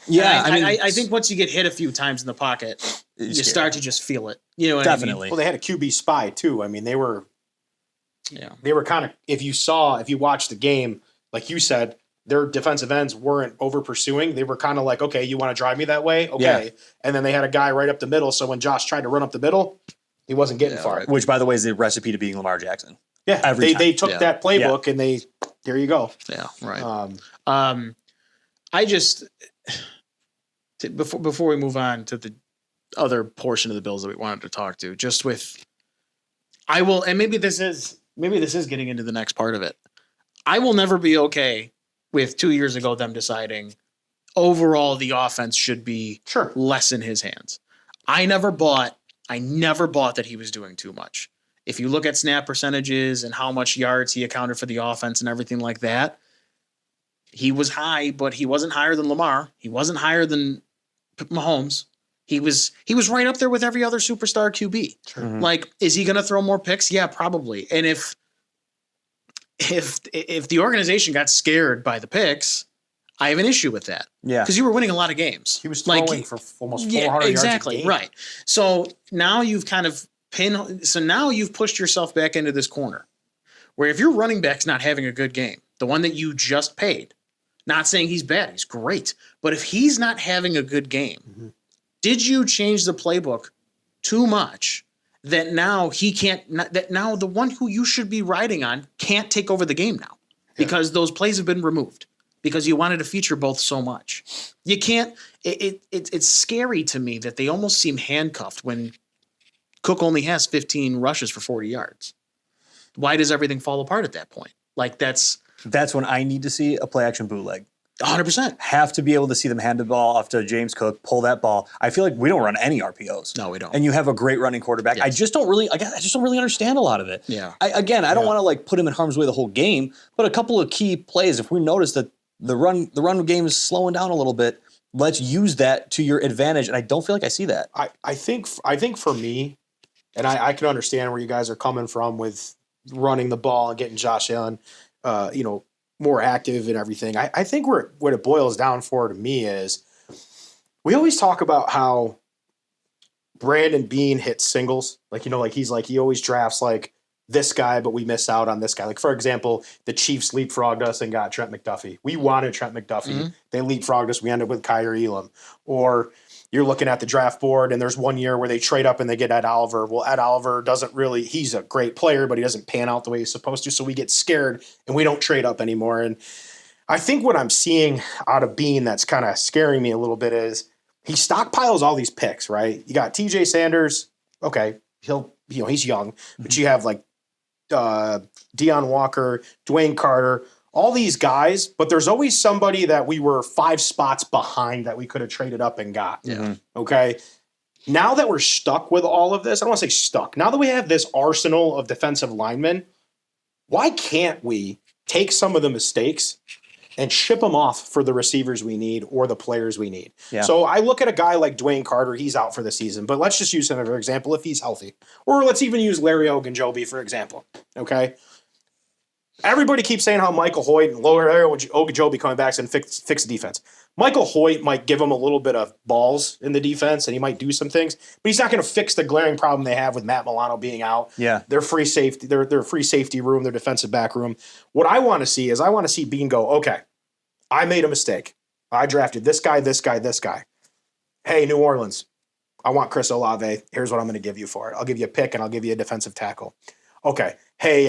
Yeah. I think once you get hit a few times in the pocket, you start to just feel it. You know what Definitely. Well, they had a QB spy too. I mean, they were I mean? kind of, if you watched the game, like you said, their defensive ends weren't over pursuing. They were kind of like, okay, you want to drive me that way? Okay. Yeah. And then they had a guy right up the middle. So when Josh tried to run up the middle, he wasn't getting far. Which, by the way, is the recipe to beating Lamar Jackson. Yeah. Every time. They took that playbook and there you go. Yeah, right. I just before we move on to the other portion of the Bills that we wanted to talk to, just with and maybe this is getting into the next part of it. I will never be okay with 2 years ago them deciding overall the offense should be less in his hands. I never bought that he was doing too much. If you look at snap percentages and how much yards he accounted for the offense and everything like that, he was high, but he wasn't higher than Lamar. He wasn't higher than Mahomes. He was right up there with every other superstar QB. Mm-hmm. Like, is he going to throw more picks? Yeah, probably. And if the organization got scared by the picks, I have an issue with that. Yeah. Because you were winning a lot of games. He was throwing for almost 400 exactly, yards a game. right. So now you've now you've pushed yourself back into this corner where if your running back's not having a good game, the one that you just paid, not saying he's bad, he's great, but if he's not having a good game, did you change the playbook too much that now he can't, that now the one who you should be riding on can't take over the game now because those plays have been removed because you wanted to feature both so much. You can't, it's scary to me that they almost seem handcuffed when Cook only has 15 rushes for 40 yards. Why does everything fall apart at that point? Like that's when I need to see a play action bootleg. 100%. Have to be able to see them hand the ball off to James Cook, pull that ball. I feel like we don't run any RPOs. No, we don't. And you have a great running quarterback. Yes. I just don't really understand a lot of it. Yeah. I don't want to like put him in harm's way the whole game, but a couple of key plays, if we notice that the run game is slowing down a little bit, let's use that to your advantage. And I don't feel like I see that. I think for me, and I can understand where you guys are coming from with running the ball and getting Josh Allen, more active and everything. I think what it boils down for to me is we always talk about how Brandon Beane hits singles. He always drafts like this guy, but we miss out on this guy. Like, for example, the Chiefs leapfrogged us and got Trent McDuffie. We wanted Trent McDuffie. Mm-hmm. They leapfrogged us. We ended up with Kyrie Elam. Or you're looking at the draft board and there's one year where they trade up and they get Ed Oliver. Well, Ed Oliver he's a great player, but he doesn't pan out the way he's supposed to. So we get scared and we don't trade up anymore. And I think what I'm seeing out of Beane that's kind of scaring me a little bit is he stockpiles all these picks, right? You got TJ Sanders. Okay. He's young, but you have like Deion Walker, Dwayne Carter, all these guys, but there's always somebody that we were 5 spots behind that we could have traded up and got. Yeah. Okay. Now that we're stuck with all of this, I don't want to say stuck. Now that we have this arsenal of defensive linemen, why can't we take some of the mistakes and ship them off for the receivers we need or the players we need? Yeah. So I look at a guy like Dwayne Carter, he's out for the season, but let's just use him for example if he's healthy. Or let's even use Larry Ogunjobi for example, okay? Everybody keeps saying how Michael Hoyt and Larry Ogunjobi coming back and fix the defense. Michael Hoyt might give him a little bit of balls in the defense, and he might do some things, but he's not going to fix the glaring problem they have with Matt Milano being out. Yeah, their free safety, their free safety room, their defensive back room. What I want to see is Beane go, okay, I made a mistake. I drafted this guy, this guy, this guy. Hey, New Orleans, I want Chris Olave. Here's what I'm going to give you for it. I'll give you a pick and I'll give you a defensive tackle. Okay. Hey,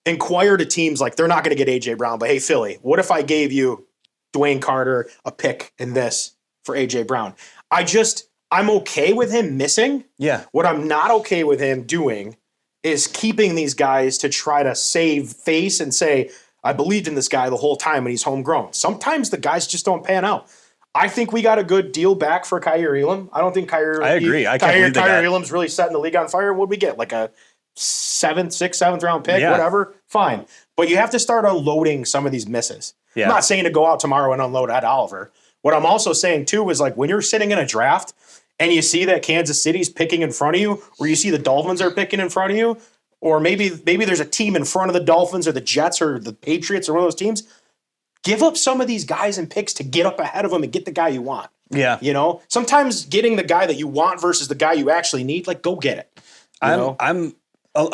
inquire to teams like they're not going to get A.J. Brown, but hey, Philly, what if I gave you Dwayne Carter a pick in this for A.J. Brown? I'm okay with him missing. Yeah. What I'm not okay with him doing is keeping these guys to try to save face and say, I believed in this guy the whole time and he's homegrown. Sometimes the guys just don't pan out. I think we got a good deal back for Kyrie Elam. I don't think Kyrie Elam's really setting the league on fire. What'd we get? Like a seventh round pick, whatever. Fine. But you have to start unloading some of these misses. Yeah. I'm not saying to go out tomorrow and unload Ed Oliver. What I'm also saying too is like when you're sitting in a draft and you see that Kansas City's picking in front of you, or you see the Dolphins are picking in front of you, or maybe there's a team in front of the Dolphins or the Jets or the Patriots or one of those teams, give up some of these guys and picks to get up ahead of them and get the guy you want. Yeah. Sometimes getting the guy that you want versus the guy you actually need, like go get it. I'm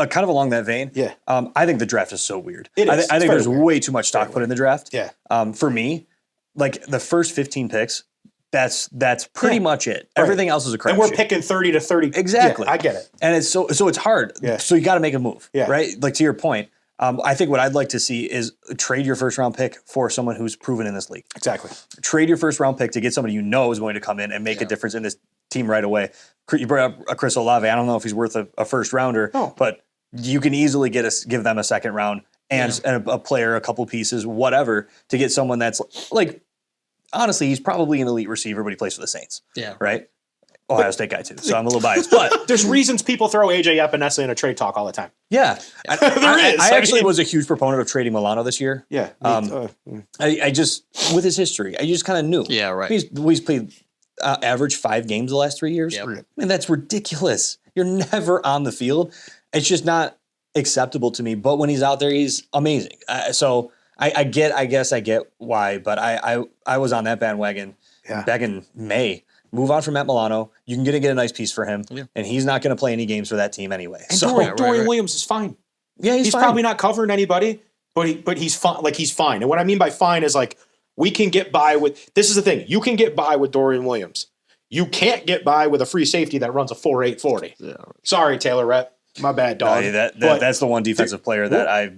kind of along that vein. Yeah. I think the draft is so weird. It is. I think there's way too much stock put in the draft. Yeah. For me, like the first 15 picks, that's pretty much it. Right. Everything else is a crapshoot. And we're picking 30 to 30. Exactly. Yeah, I get it. And it's so it's hard. Yeah. So you got to make a move. Yeah. Right. Like to your point, I think what I'd like to see is trade your first round pick for someone who's proven in this league. Exactly. Trade your first round pick to get somebody is going to come in and make a difference in this team right away. You brought up Chris Olave. I don't know if he's worth a first rounder, but you can easily give them a second round and a player, a couple pieces, whatever, to get someone that's like, honestly, he's probably an elite receiver, but he plays for the Saints. Yeah. Right? Ohio State guy too, so I'm a little biased. But there's reasons people throw AJ Epinesa in a trade talk all the time. Yeah. I actually was a huge proponent of trading Milano this year. Yeah. I just, with his history, I just kind of knew. Yeah, right. He's played average 5 games the last 3 years. Yep. And that's ridiculous. You're never on the field. It's just not acceptable to me. But when he's out there, he's amazing. So I guess I get why, but I was on that bandwagon back in May. Move on from Matt Milano. You can get a nice piece for him, and he's not going to play any games for that team anyway. And Dorian Williams is fine. Yeah, he's fine. Probably not covering anybody, but he's fine. Like he's fine. And what I mean by fine is like we can get by with. This is the thing. You can get by with Dorian Williams. You can't get by with a free safety that runs a 4.8 40. Yeah. Sorry, Taylor Rep. My bad, dog. No, that's the one defensive player that I.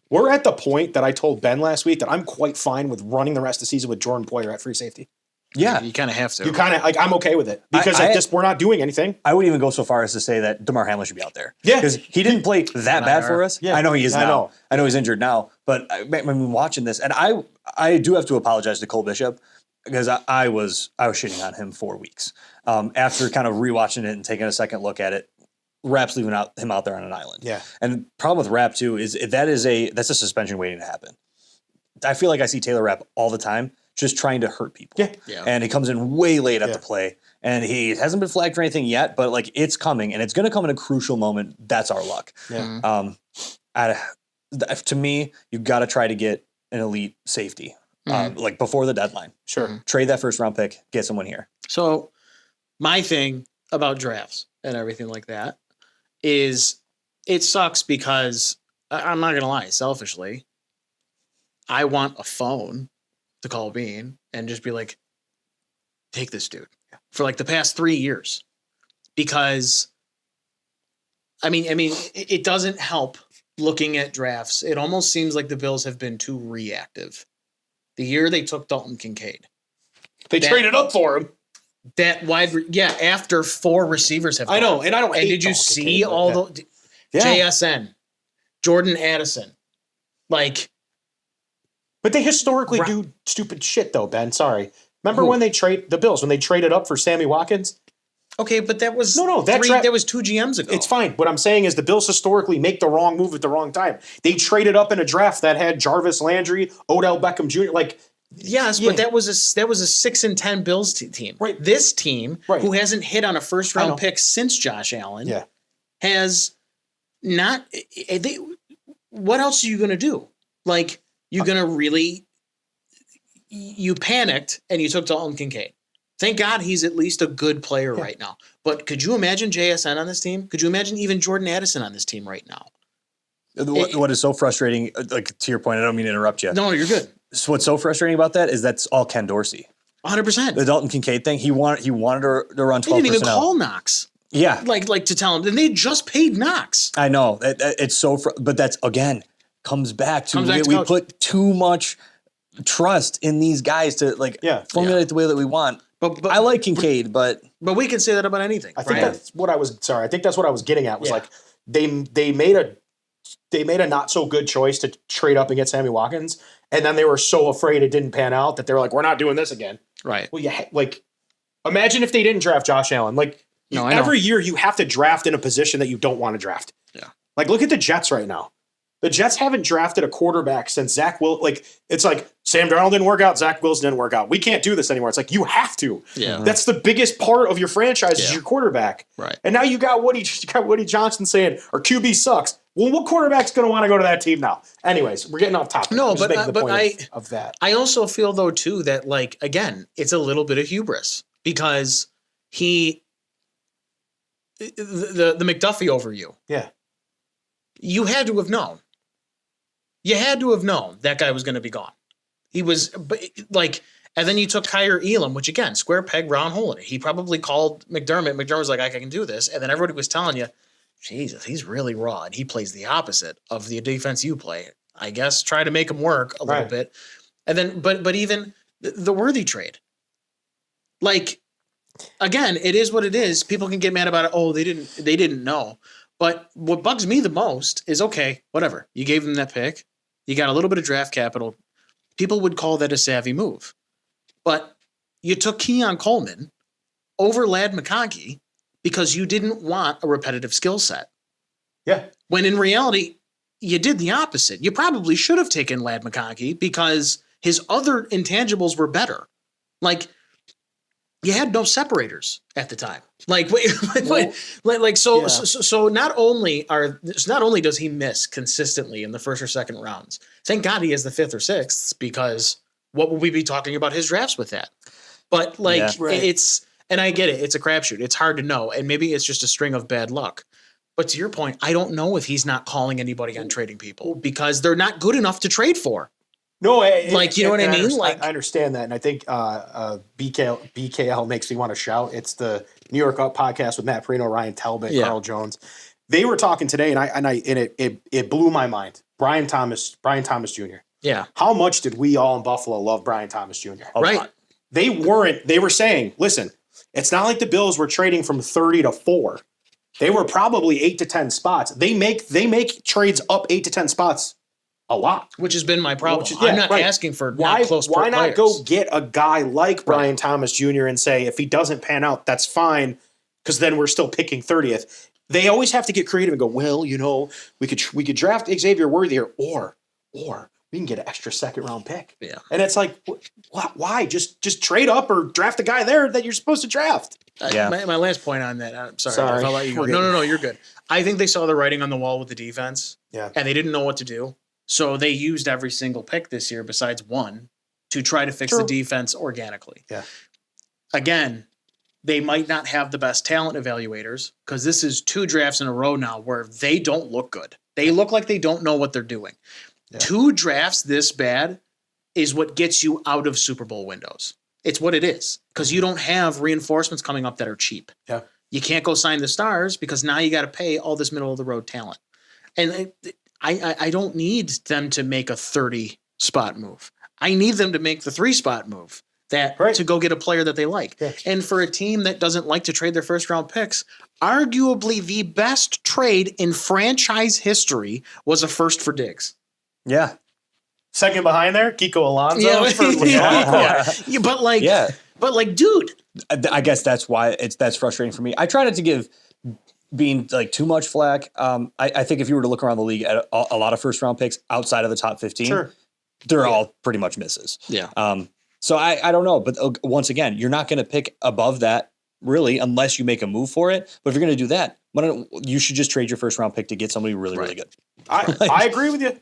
We're at the point that I told Ben last week that I'm quite fine with running the rest of the season with Jordan Poyer at free safety. Yeah. You kind of have to. You kind of like, I'm okay with it because at this, we're not doing anything. I would even go so far as to say that DeMar Hamlin should be out there. Yeah. Because he didn't play that bad for us. Yeah. I know he is I now. know. I know he's injured now. But I'm watching this, and I do have to apologize to Cole Bishop because I was shitting on him for weeks. After kind of rewatching it and taking a second look at it, Rapp's leaving him out there on an island. Yeah. And the problem with Rapp too is that's a suspension waiting to happen. I feel like I see Taylor Rapp all the time just trying to hurt people. Yeah. And he comes in way late at the play, and he hasn't been flagged for anything yet, but like it's coming, and it's going to come in a crucial moment. That's our luck. Yeah. To me, you've got to try to get an elite safety, like before the deadline. Sure. Trade that first round pick, get someone here. So my thing about drafts and everything like that is it sucks because I'm not going to lie, selfishly, I want a phone to call Bean and just be like, take this dude for like the past 3 years. Because I mean, it doesn't help looking at drafts. It almost seems like the Bills have been too reactive. The year they took Dalton Kincaid, They traded up for him. After 4 receivers have gone. I know, and I don't. And hate did you Dalton see Kincaid, but all yeah. the Yeah. JSN, Jordan Addison, like? But they historically do stupid shit, though, Ben. Sorry. Remember when the Bills when they traded up for Sammy Watkins? Okay, but that was that was 2 GMs ago. It's fine. What I'm saying is the Bills historically make the wrong move at the wrong time. They traded up in a draft that had Jarvis Landry, Odell Beckham Jr. Like, yes, but that was a 6-10 Bills team. Right. This team, who hasn't hit on a first round pick since Josh Allen, has not. What else are you going to do? Like, you're going to really. You panicked and you took Dalton Kincaid. Thank God he's at least a good player right now. But could you imagine JSN on this team? Could you imagine even Jordan Addison on this team right now? What is so frustrating, like to your point, I don't mean to interrupt you. No, you're good. So what's so frustrating about that is that's all Ken Dorsey. 100%. The Dalton Kincaid thing, he wanted to run 12 They didn't even personnel. call Knox. Yeah. Like to tell him. And they just paid Knox. I know. It's so but that's, again, comes back to we coach. put too much trust in these guys to formulate the way that we want. But I like Kincaid, but we can say that about anything. I think that's what I was. Sorry, I think that's what I was getting at. Was like they made a not so good choice to trade up and get Sammy Watkins, and then they were so afraid it didn't pan out that they were like, "We're not doing this again." Right. Well, imagine if they didn't draft Josh Allen. Every year you have to draft in a position that you don't want to draft. Yeah. Like, look at the Jets right now. The Jets haven't drafted a quarterback since Zach Wilson. Like, it's like Sam Darnold didn't work out, Zach Wilson didn't work out. We can't do this anymore. It's like you have to. Yeah. That's the biggest part of your franchise is your quarterback. Right. And now you got Woody Johnson saying our QB sucks. Well, what quarterback's going to want to go to that team now? Anyways, we're getting off topic. No, but of that. I also feel though too that like again, it's a little bit of hubris because the McDuffie over you. Yeah. You had to have known. You had to have known that guy was going to be gone. He was and then you took Kyer Elam, which again, square peg, round hole in it. He probably called McDermott. McDermott was like, I can do this. And then everybody was telling you, Jesus, he's really raw. And he plays the opposite of the defense you play. I guess try to make him work a little bit. And then, but even the Worthy trade, like, again, it is what it is. People can get mad about it. Oh, they didn't know. But what bugs me the most is, okay, whatever. You gave them that pick. You got a little bit of draft capital. People would call that a savvy move. But you took Keon Coleman over Ladd McConkey because you didn't want a repetitive skill set. Yeah. When in reality, you did the opposite. You probably should have taken Ladd McConkey because his other intangibles were better. Like, you had no separators at the time. So not only does he miss consistently in the first or second rounds, thank God he has the 5th or 6th, because what would we be talking about his drafts with that? But it's, and I get it, it's a crapshoot. It's hard to know, and maybe it's just a string of bad luck. But to your point, I don't know if he's not calling anybody on trading people because they're not good enough to trade for. No, you know what I mean? I understand that, and I think BKL makes me want to shout. It's the New York Up podcast with Matt Perino, Ryan Talbot, Carl Jones. They were talking today, and it blew my mind. Brian Thomas Jr. Yeah. How much did we all in Buffalo love Brian Thomas Jr.? Right. they were saying, listen, it's not like the Bills were trading from 30 to 4. They were probably 8 to 10 spots. They make trades up 8 to 10 spots a lot. Which has been my problem. I'm not asking for not close Why not players. go get a guy like Brian Thomas Jr. and say, if he doesn't pan out, that's fine, because then we're still picking 30th. They always have to get creative and go, well, we could draft Xavier Worthy here, or we can get an extra second-round pick. Yeah. And it's like, why? Just trade up or draft a guy there that you're supposed to draft. My last point on that, I'm sorry. I'll let you go. No, you're good. I think they saw the writing on the wall with the defense, and they didn't know what to do. So they used every single pick this year besides one to try to fix the defense organically. Yeah. Again, they might not have the best talent evaluators because this is 2 drafts in a row now where they don't look good. They look like they don't know what they're doing. Yeah. 2 drafts this bad is what gets you out of Super Bowl windows. It's what it is because you don't have reinforcements coming up that are cheap. Yeah. You can't go sign the stars because now you got to pay all this middle of the road talent. And I don't need them to make a 30-spot move. I need them to make the 3-spot move to go get a player that they like. Yeah. And for a team that doesn't like to trade their first-round picks, arguably the best trade in franchise history was a first for Diggs. Yeah. Second behind there, Kiko Alonso. But dude. I guess that's why that's frustrating for me. I try not to give being like too much flack. I think if you were to look around the league at a lot of first round picks outside of the top 15, they're all pretty much misses. Yeah. So I don't know, but once again, you're not going to pick above that really unless you make a move for it. But if you're going to do that, you should just trade your first round pick to get somebody really, really good. I agree with you.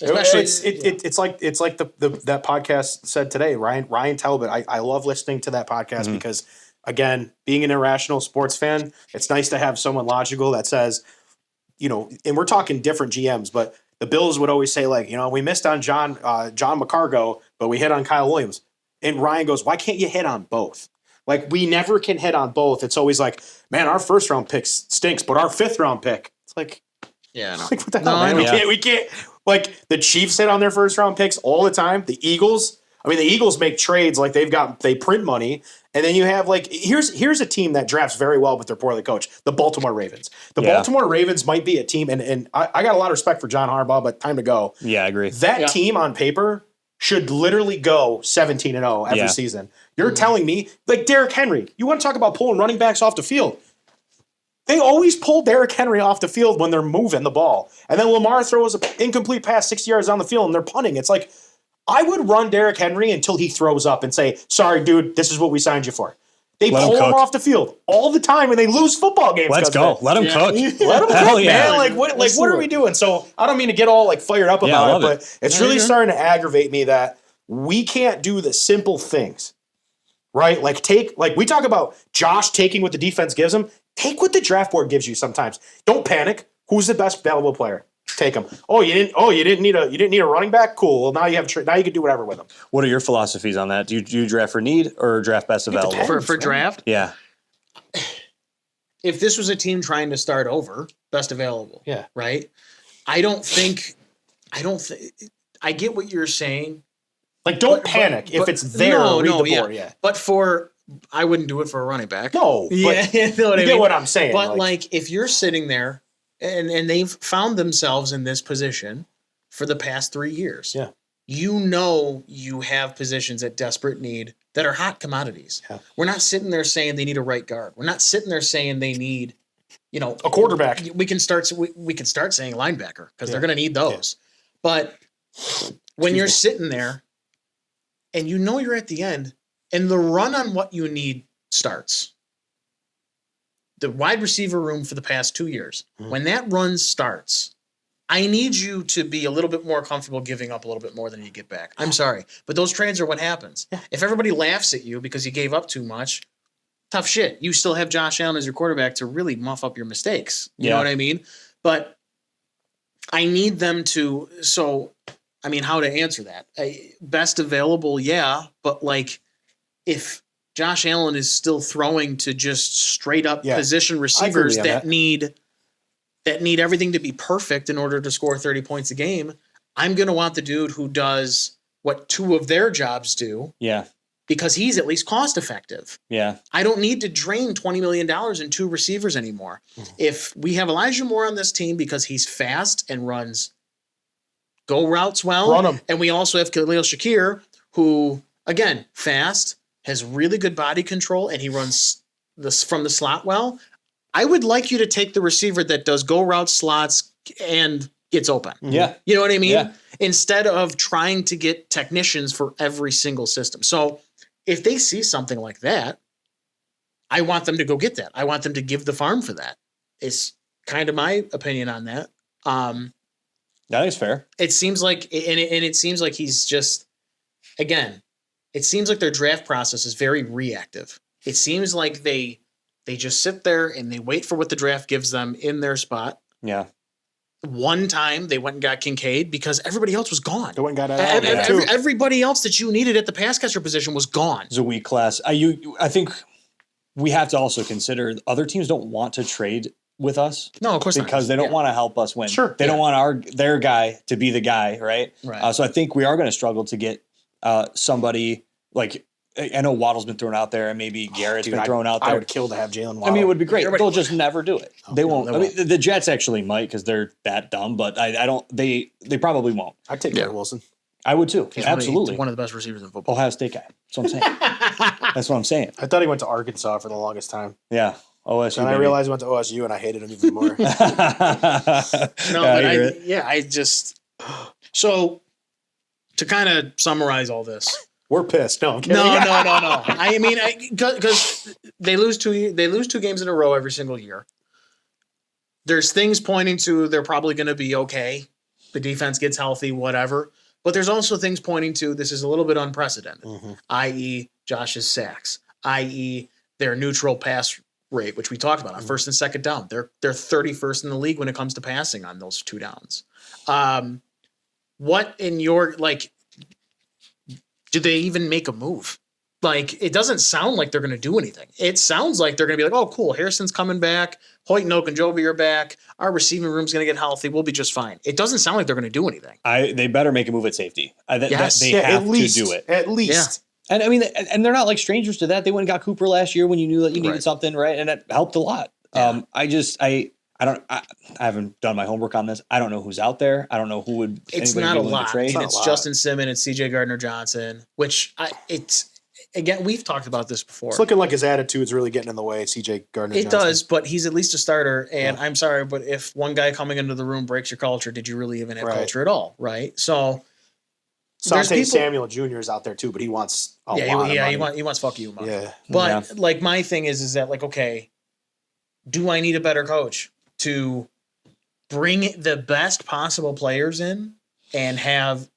Especially, it's like that podcast said today, Ryan Talbot. I love listening to that podcast because, again, being an irrational sports fan, it's nice to have someone logical that says, and we're talking different GMs, but the Bills would always say we missed on John McCargo, but we hit on Kyle Williams. And Ryan goes, why can't you hit on both? We never can hit on both. It's always like, man, our first round pick stinks, but our 5th round pick, it's like, yeah, no. what the hell, man? We can't. The Chiefs hit on their first round picks all the time. The Eagles make trades they print money. And then you have here's a team that drafts very well, but they're poorly coached. The Baltimore Ravens. Baltimore Ravens might be a team, and I got a lot of respect for John Harbaugh, but time to go. Yeah, I agree. That team on paper should literally go 17-0 every season. You're telling me, Derrick Henry, you want to talk about pulling running backs off the field? They always pull Derrick Henry off the field when they're moving the ball. And then Lamar throws an incomplete pass 60 yards down the field and they're punting. It's like, I would run Derrick Henry until he throws up and say, sorry, dude, this is what we signed you for. They pull him off the field all the time and they lose football games. Let's go. Let him cook. Let him cook, man. What are we doing? So I don't mean to get all fired up about it, but it's really starting to aggravate me that we can't do the simple things. Right? We talk about Josh taking what the defense gives him. Take what the draft board gives you sometimes. Don't panic. Who's the best available player? Take him. Oh, you didn't need a running back? Cool. Well, now you can do whatever with them. What are your philosophies on that? Do you draft for need or draft best available? Depends, for draft? Yeah. If this was a team trying to start over, best available. Yeah. Right? I get what you're saying. Don't panic if it's there. Read the board. Yeah. But I wouldn't do it for a running back. No. Yeah, you know what I mean? Get what I'm saying. But if you're sitting there and they've found themselves in this position for the past 3 years, you have positions at desperate need that are hot commodities. Yeah. We're not sitting there saying they need a right guard. We're not sitting there saying they need, a quarterback. We can start saying linebacker because they're going to need those. Yeah. But when you're sitting there and you're at the end, and the run on what you need starts. The wide receiver room for the past 2 years, when that run starts, I need you to be a little bit more comfortable giving up a little bit more than you get back. I'm sorry, but those trades are what happens. Yeah. If everybody laughs at you because you gave up too much, tough shit. You still have Josh Allen as your quarterback to really muff up your mistakes. You know what I mean? But I need them to how to answer that? Best available, but if Josh Allen is still throwing to just straight up position receivers that need everything to be perfect in order to score 30 points a game, I'm going to want the dude who does what 2 of their jobs do. Yeah. because he's at least cost effective. Yeah. I don't need to drain $20 million in 2 receivers anymore. If we have Elijah Moore on this team because he's fast and runs go routes well, Run 'em. and we also have Khalil Shakir, who, again, fast, has really good body control, and he runs from the slot well, I would like you to take the receiver that does go route slots and gets open. Yeah. You know what I mean? Yeah. Instead of trying to get technicians for every single system. So if they see something like that, I want them to go get that. I want them to give the farm for that. It's kind of my opinion on that. That is fair. It seems like, and it seems like he's just, again, it seems like their draft process is very reactive. It seems like they just sit there and they wait for what the draft gives them in their spot. Yeah. One time they went and got Kincaid because everybody else was gone. They went and got that. Everybody else that you needed at the pass catcher position was gone. It's a weak class. I think we have to also consider other teams don't want to trade with us. No, of course not. Because they don't want to help us win. Sure. They don't want their guy to be the guy, right? Right. So I think we are going to struggle to get somebody like, I know Waddle's been thrown out there and maybe Garrett's been thrown out there. I would kill to have Jalen Waddle. I mean, it would be great. Everybody- They'll just never do it. They won't. they I mean, the Jets actually might because they're that dumb, but I don't. They probably won't. I'd take Garrett Wilson. I would too. He's Absolutely. one of the best receivers in football. Ohio State guy. That's what I'm saying. That's what I'm saying. I thought he went to Arkansas for the longest time. Yeah. OSU. And I realized he went to OSU and I hated him even more. I just so to kind of summarize all this. We're pissed. No, I'm kidding. No. I mean, because they lose two games in a row every single year. There's things pointing to they're probably going to be okay. The defense gets healthy, whatever. But there's also things pointing to this is a little bit unprecedented, i.e., Josh's sacks, i.e., their neutral pass rate, which we talked about on first and second down. They're 31st in the league when it comes to passing on those 2 downs. What in your do they even make a move? Like, it doesn't sound like they're going to do anything. It sounds like they're going to be like, oh, cool, Harrison's coming back. Hoyt and Ogunjobi are back. Our receiving room's going to get healthy. We'll be just fine. It doesn't sound like they're going to do anything. They better make a move at safety. Yes. They have at least, to do it. At least. Yeah. And I mean, and they're not like strangers to that. They went and got Cooper last year when you knew that you needed something, right? And it helped a lot. Yeah. I haven't done my homework on this. I don't know who's out there. I don't know who would. It's anybody not be a willing to lot. trade. It's Justin Simmons, it's C.J. Gardner-Johnson, which again, we've talked about this before. It's looking like his attitude's really getting in the way. CJ Gardner-Johnson. It does, but he's at least a starter. And I'm sorry, but if one guy coming into the room breaks your culture, did you really even have culture at all? Right. So Sante Samuel Jr. is out there too, but he wants a lot of money. He wants fuck you money. Yeah. But like my thing is that like, okay, do I need a better coach to bring the best possible players in and have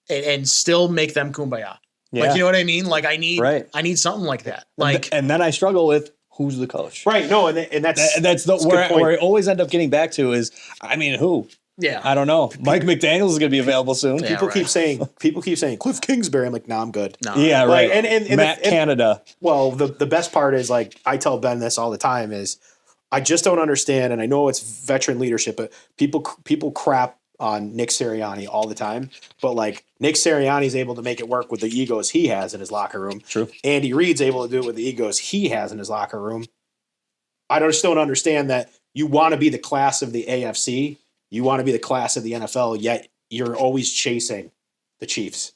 and still make them kumbaya? Yeah. Like, you know what I mean? Like I need something like that. Like, and then I struggle with who's the coach. Right. No, and that's where I always end up getting back to is, I mean, who? Yeah. I don't know. Mike McDaniels is going to be available soon. Yeah, people keep saying Cliff Kingsbury. I'm like, nah, I'm good. No. Yeah, right. And Matt Canada. Well, the best part is, like, I tell Ben this all the time, is I just don't understand, and I know it's veteran leadership, but people crap on Nick Sirianni all the time. But like Nick Sirianni's able to make it work with the egos he has in his locker room. True. Andy Reid's able to do it with the egos he has in his locker room. I just don't understand that you want to be the class of the AFC. You want to be the class of the NFL, yet you're always chasing the Chiefs.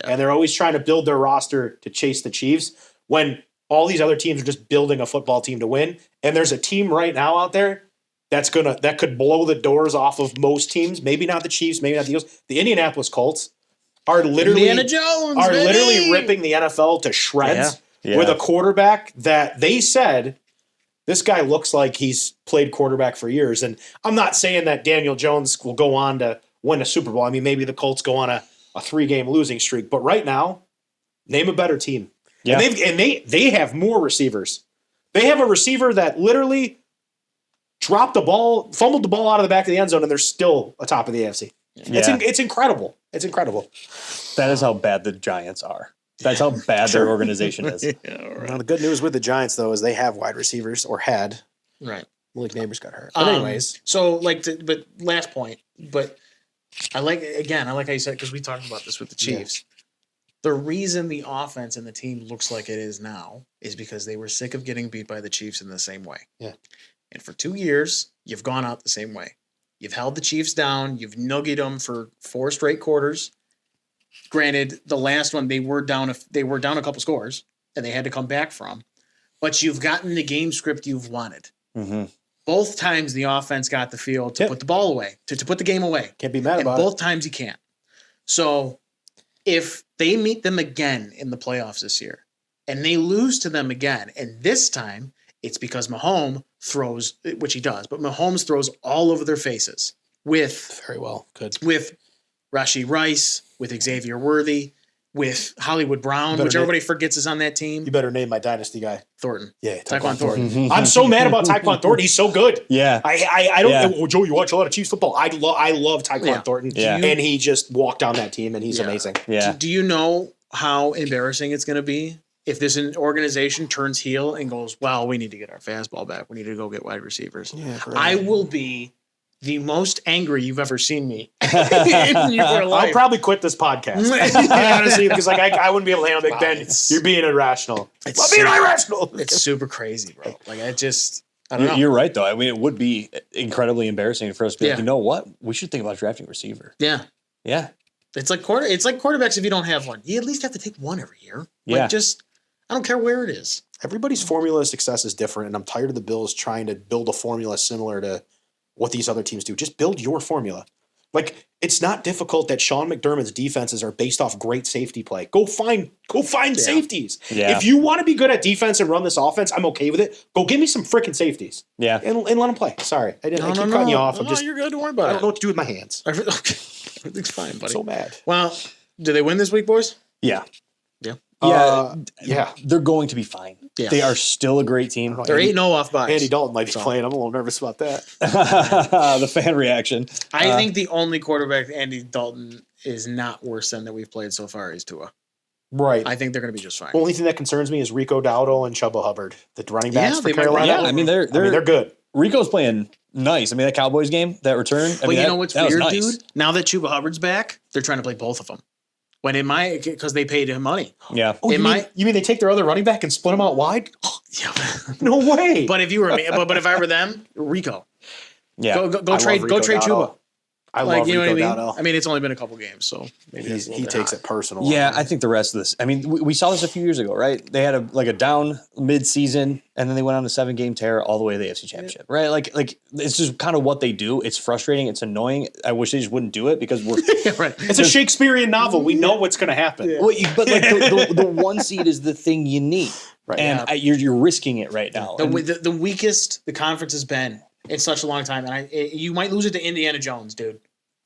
Yeah. And they're always trying to build their roster to chase the Chiefs when all these other teams are just building a football team to win. And there's a team right now out there that could blow the doors off of most teams. Maybe not the Chiefs, maybe not the Eagles. The Indianapolis Colts are literally ripping the NFL to shreds with a quarterback that they said, this guy looks like he's played quarterback for years. And I'm not saying that Daniel Jones will go on to win a Super Bowl. I mean, maybe the Colts go on a 3-game losing streak. But right now, name a better team. Yeah. And they have more receivers. They have a receiver that literally fumbled the ball out of the back of the end zone, and they're still atop of the AFC. Yeah. It's incredible. It's incredible. That is how bad the Giants are. That's how bad their organization is. Yeah, right. Now, the good news with the Giants, though, is they have wide receivers, or had. Right. Malik Neighbors got hurt. But anyways. So, but last point. But I like how you said, because we talked about this with the Chiefs. The reason the offense and the team looks like it is now is because they were sick of getting beat by the Chiefs in the same way. Yeah. And for 2 years, you've gone out the same way. You've held the Chiefs down. You've nuggeted them for 4 straight quarters. Granted, the last one they were down a couple scores and they had to come back from. But you've gotten the game script you've wanted. Mm-hmm. Both times the offense got the field to put the ball away, to put the game away. Can't be mad about both times you can't. So if they meet them again in the playoffs this year and they lose to them again, and this time it's because Mahomes throws, which he does, but Mahomes throws all over their faces with Very well. Good. with Rashee Rice, with Xavier Worthy, with Hollywood Brown, Better which everybody forgets is on that team. You better name my dynasty guy. Thornton. Yeah, Tyquan Thornton. Mm-hmm. I'm so mad about Tyquan Thornton. He's so good. Yeah. I don't Yeah. know. Joe, you watch a lot of Chiefs football. I love Tyquan Yeah. Thornton. Yeah. And he just walked down that team and he's Yeah. amazing. Yeah. Do you know how embarrassing it's going to be if this organization turns heel and goes, well, we need to get our fastball back. We need to go get wide receivers. Yeah, I will be the most angry you've ever seen me in your I'll life. probably quit this podcast. Honestly, because I wouldn't be able to handle Big Ben. You're being irrational. I'm being irrational. It's super crazy, bro. Like I don't know. You're right, though. I mean, it would be incredibly embarrassing for us to be like, Yeah. you know what? We should think about drafting a receiver. Yeah. Yeah. It's like quarterbacks if you don't have one. You at least have to take one every year. Yeah. I don't care where it is. Everybody's formula of success is different, and I'm tired of the Bills trying to build a formula similar to what these other teams do. Just build your formula. Like, it's not difficult that Sean McDermott's defenses are based off great safety play. Go find safeties. Yeah. If you want to be good at defense and run this offense, I'm okay with it. Go give me some freaking safeties Yeah. and let them play. Sorry, I keep cutting you off. No, you're good. Don't worry about I it. don't know what to do with my hands. Okay. Everything's fine, I'm buddy. so mad. Well, do they win this week, boys? Yeah. Yeah. Yeah. Yeah. They're going to be fine. Yeah. They are still a great team. They're 8-0 off buys. Andy Dalton might be playing. I'm a little nervous about that. The fan reaction. I think the only quarterback Andy Dalton is not worse than that we've played so far is Tua. Right. I think they're going to be just fine. The only thing that concerns me is Rico Dowdle and Chubba Hubbard, the running backs Yeah, for they might Carolina. run Yeah, I mean, they're good. Rico's playing nice. I mean, that Cowboys game, that return. I But mean, you know what's that was weird, nice. dude? Now that Chuba Hubbard's back, they're trying to play both of them. When in my because they paid him money. Yeah. Oh, you mean they take their other running back and split them out wide? Yeah. No way. But if you were me, but if I were them, Rico, Yeah. go I trade love Rico Chuba. Dowdle. I love you know Rico what I mean? Dowdle. I mean, it's only been a couple games, so maybe it's a little He bit takes high. it personal. Yeah, I think the rest of this. I mean, we saw this a few years ago, right? They had a down mid-season, and then they went on a 7-game tear all the way to the AFC Championship, right? Like it's just kind of what they do. It's frustrating. It's annoying. I wish they just wouldn't do it because we're. Yeah, right. It's a Shakespearean novel. We know what's going to happen. Yeah. But like the 1 seed is the thing you need, Right. and you're risking it right now. And- The weakest the conference has been in such a long time, and you might lose it to Indiana Jones, dude.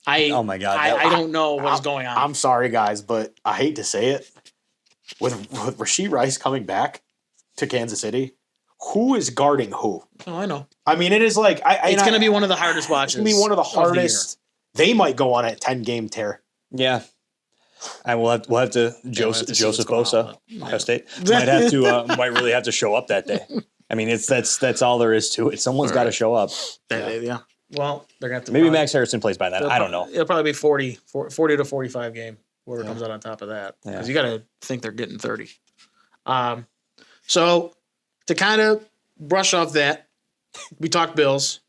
Oh my God. I don't know what's going on. I'm sorry, guys, but I hate to say it. With Rashee Rice coming back to Kansas City, who is guarding who? Oh, I know. I mean, it is like It's going to be one of the hardest watches. It's going to be one of the year. hardest. They might go on a 10-game tear. Yeah. And we'll have to Joseph to see what's going Bosa, on. Ohio State, might really have to show up that day. I mean, that's all there is to it. Someone's got to show up. Yeah. Well, they're going to have to Maybe Max Harrison plays by then. I don't know. It'll probably be 40 to 45 game. Whoever comes out on top of that, because Yeah. you got to think they're getting 30. So to kind of brush off that, we talked Bills.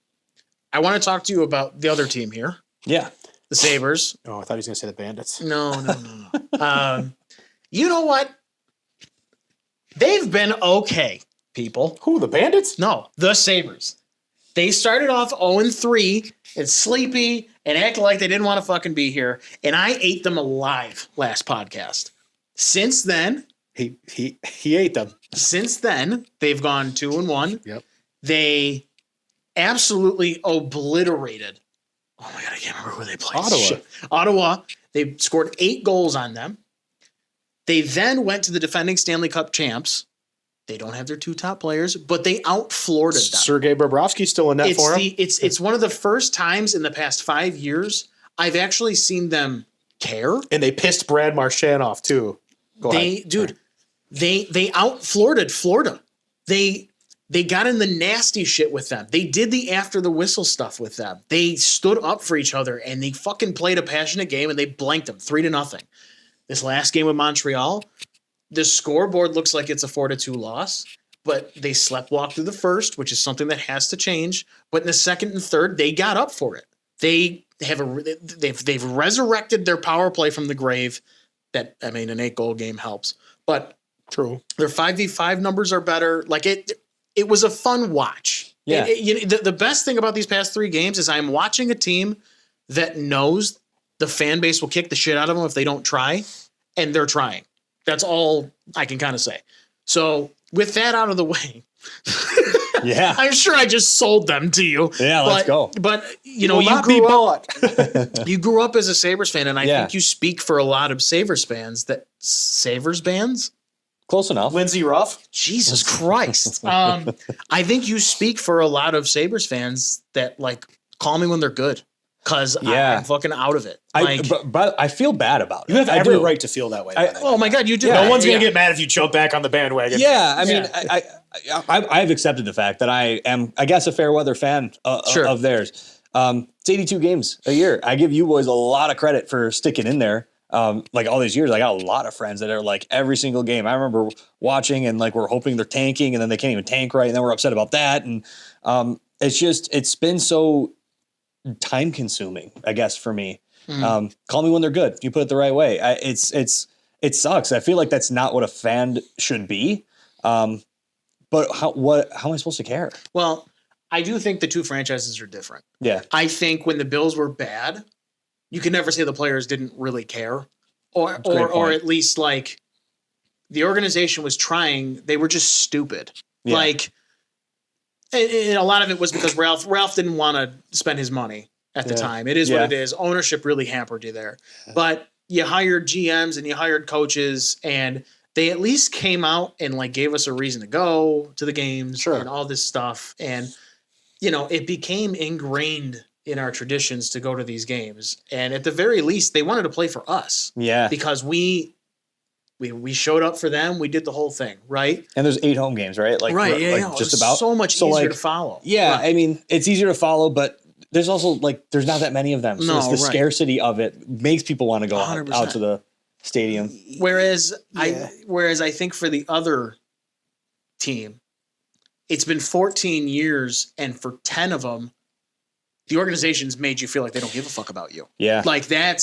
I want to talk to you about the other team here, Yeah. the Sabres. Oh, I thought he was going to say the Bandits. No. You know what? They've been okay, people. Who, the Bandits? No, the Sabres. They started off 0-3 and sleepy and acting like they didn't want to fucking be here. And I ate them alive last podcast. Since then, He ate them. they've gone 2-1. Yep. They absolutely obliterated. Oh my God, I can't remember who they played. Ottawa. Shit. Ottawa. They scored 8 goals on them. They then went to the defending Stanley Cup champs. They don't have their 2 top players, but they out-Florited them. Sergei Bobrovsky's still in net for him. It's one of the first times in the past 5 years I've actually seen them care. And they pissed Brad Marchand off, too. Go ahead. They out-Florited Florida. They got in the nasty shit with them. They did the after the whistle stuff with them. They stood up for each other and they fucking played a passionate game and they blanked them 3-0. This last game with Montreal, the scoreboard looks like it's a 4-2 loss, but they sleptwalked through the first, which is something that has to change. But in the second and third, they got up for it. They've resurrected their power play from the grave. An 8-goal game helps, but True. Their 5v5 numbers are better. Like it was a fun watch. Yeah. The best thing about these past 3 games is I'm watching a team that knows the fan base will kick the shit out of them if they don't try, and they're trying. That's all I can kind of say. So with that out of the way, yeah, I'm sure I just sold them to you. Yeah, let's go. But you grew up as a Sabres fan, and I think you speak for a lot of Sabres fans that Sabres bands. Close enough. Lindsey Ruff. Jesus Christ. I think you speak for a lot of Sabres fans that like call me when they're good. Cause I'm fucking out of it. But I feel bad about it. You have every right to feel that way. Oh my God, you do. No one's gonna get mad if you jump back on the bandwagon. Yeah, I mean, I've accepted the fact that I am, I guess, a fair weather fan of theirs. It's 82 games a year. I give you boys a lot of credit for sticking in there. Like all these years, I got a lot of friends that are like every single game. I remember watching and like we're hoping they're tanking, and then they can't even tank right, and then we're upset about that. And it's been so time consuming, I guess, for me. Call me when they're good. You put it the right way. It sucks. I feel like that's not what a fan should be. But how am I supposed to care? Well, I do think the two franchises are different. Yeah. I think when the Bills were bad, you can never say the players didn't really care, or at least like the organization was trying. They were just stupid. Yeah. Like, and a lot of it was because Ralph didn't want to spend his money at the time. It is what it is. Ownership really hampered you there. But you hired GMs and you hired coaches, and they at least came out and like gave us a reason to go to the games and all this stuff. And, it became ingrained in our traditions to go to these games. And at the very least, they wanted to play for us. Yeah. Because we showed up for them. We did the whole thing, right? And there's 8 home games, right? Like, right, yeah, like just about. So much easier to follow. Yeah, right. I mean, it's easier to follow, but there's also like there's not that many of them. So it's the scarcity of it makes people want to go out to the stadium. Whereas I think for the other team, it's been 14 years, and for 10 of them, the organization's made you feel like they don't give a fuck about you. Yeah. Like that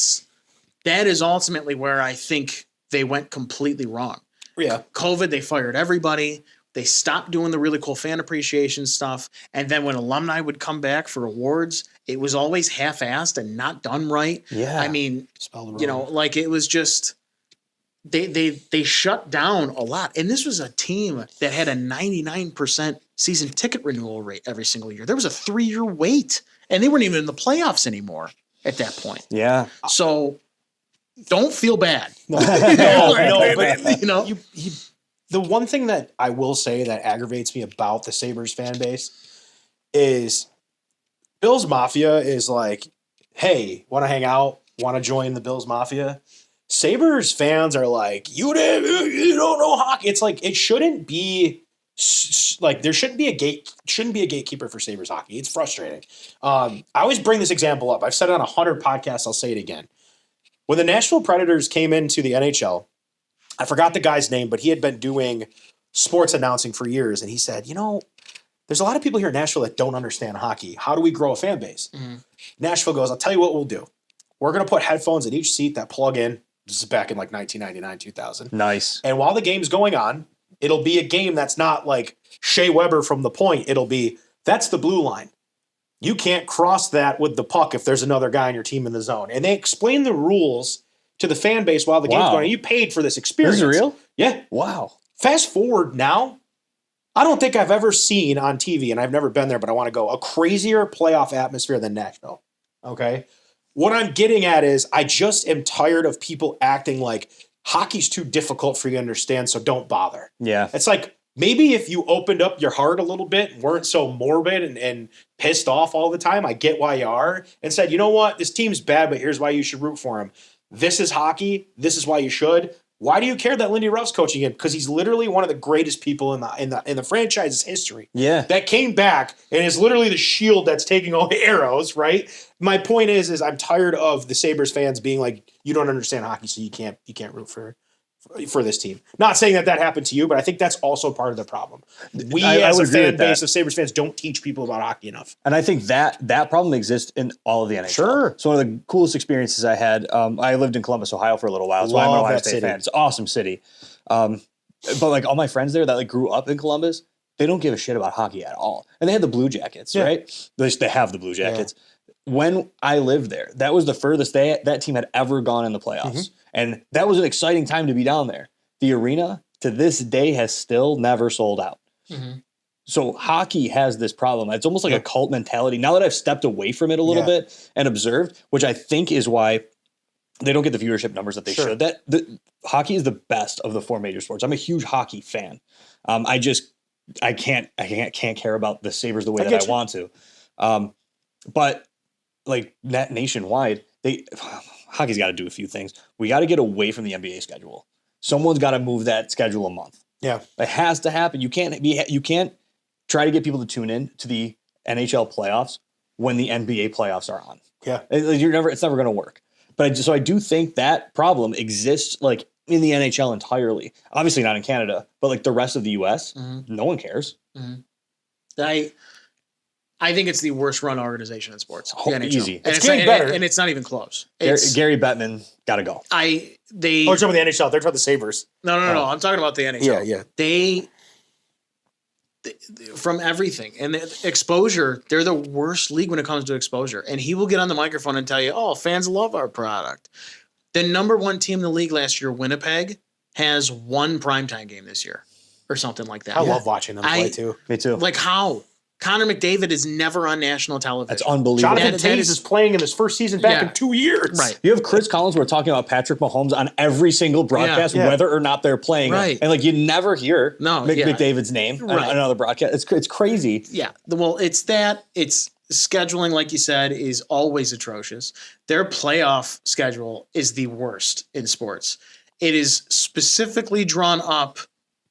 is ultimately where I think they went completely wrong. Yeah. COVID, they fired everybody. They stopped doing the really cool fan appreciation stuff. And then when alumni would come back for awards, it was always half-assed and not done right. Yeah. I mean, like it was just they shut down a lot. And this was a team that had a 99% season ticket renewal rate every single year. There was a 3-year wait, and they weren't even in the playoffs anymore at that point. Yeah. So don't feel bad. No, but the one thing that I will say that aggravates me about the Sabres fan base is Bills Mafia is like, hey, want to hang out? Want to join the Bills Mafia? Sabres fans are like, you don't know hockey. It's like it shouldn't be like there shouldn't be a gatekeeper for Sabres hockey. It's frustrating. I always bring this example up. I've said it on 100 podcasts. I'll say it again. When the Nashville Predators came into the NHL, I forgot the guy's name, but he had been doing sports announcing for years, and he said, there's a lot of people here in Nashville that don't understand hockey. How do we grow a fan base? Mm-hmm. Nashville goes, I'll tell you what we'll do. We're going to put headphones in each seat that plug in. This is back in like 1999, 2000. Nice. And while the game's going on, it'll be a game that's not like Shea Weber from the point. It'll be, that's the blue line. You can't cross that with the puck if there's another guy on your team in the zone. And they explain the rules to the fan base while the game's going on. You paid for this experience. This is real? Yeah. Wow. Fast forward now, I don't think I've ever seen on TV, and I've never been there, but I want to go, a crazier playoff atmosphere than Nashville. Okay? What I'm getting at is I just am tired of people acting like hockey's too difficult for you to understand, so don't bother. Yeah. It's like maybe if you opened up your heart a little bit and weren't so morbid and pissed off all the time, I get why you are, and said, you know what, this team's bad, but here's why you should root for them. This is hockey. This is why you should. Why do you care that Lindy Ruff's coaching him? Because he's literally one of the greatest people in the franchise's history. Yeah. That came back and is literally the shield that's taking all the arrows, right? My point is I'm tired of the Sabres fans being like, you don't understand hockey, so you can't root for this team. Not saying that happened to you, but I think that's also part of the problem. We as a fan base of Sabres fans don't teach people about hockey enough. And I think that problem exists in all of the NHL. Sure. So one of the coolest experiences I had, I lived in Columbus, Ohio for a little while. That's why I'm an Ohio State fan. It's an awesome city. But like all my friends there that like grew up in Columbus, they don't give a shit about hockey at all. And they had the Blue Jackets, right? At least they have the Blue Jackets. Yeah. When I lived there, that was the furthest that team had ever gone in the playoffs. Mm-hmm. And that was an exciting time to be down there. The arena, to this day, has still never sold out. Mm-hmm. So hockey has this problem. It's almost like a cult mentality. Now that I've stepped away from it a little bit and observed, which I think is why they don't get the viewership numbers that they should. Hockey is the best of the four major sports. I'm a huge hockey fan. I can't care about the Sabres the way that I want to. But like nationwide, hockey's got to do a few things. We got to get away from the NBA schedule. Someone's got to move that schedule a month. Yeah, it has to happen. You can't try to get people to tune in to the NHL playoffs when the NBA playoffs are on. Yeah, it's never going to work. But I do think that problem exists like in the NHL entirely. Obviously not in Canada, but like the rest of the US, no one cares. Mm-hmm. I think it's the worst run organization in sports. The NHL. Easy. And it's getting better. And it's not even close. Gary Bettman got to go. You're talking about the NHL. They're talking about the Sabres. No. I'm talking about the NHL. Yeah. They from everything. And the exposure, they're the worst league when it comes to exposure. And he will get on the microphone and tell you, oh, fans love our product. The number one team in the league last year, Winnipeg, has one primetime game this year or something like that. I love watching them play too. Me too. Like how? Connor McDavid is never on national television. That's unbelievable. Jonathan Toews is playing in his first season back in 2 years. Right. You have Chris Collins. We're talking about Patrick Mahomes on every single broadcast, whether or not they're playing. Right. And like you never hear McDavid's name on another broadcast. It's crazy. Yeah. Well, it's scheduling, like you said, is always atrocious. Their playoff schedule is the worst in sports. It is specifically drawn up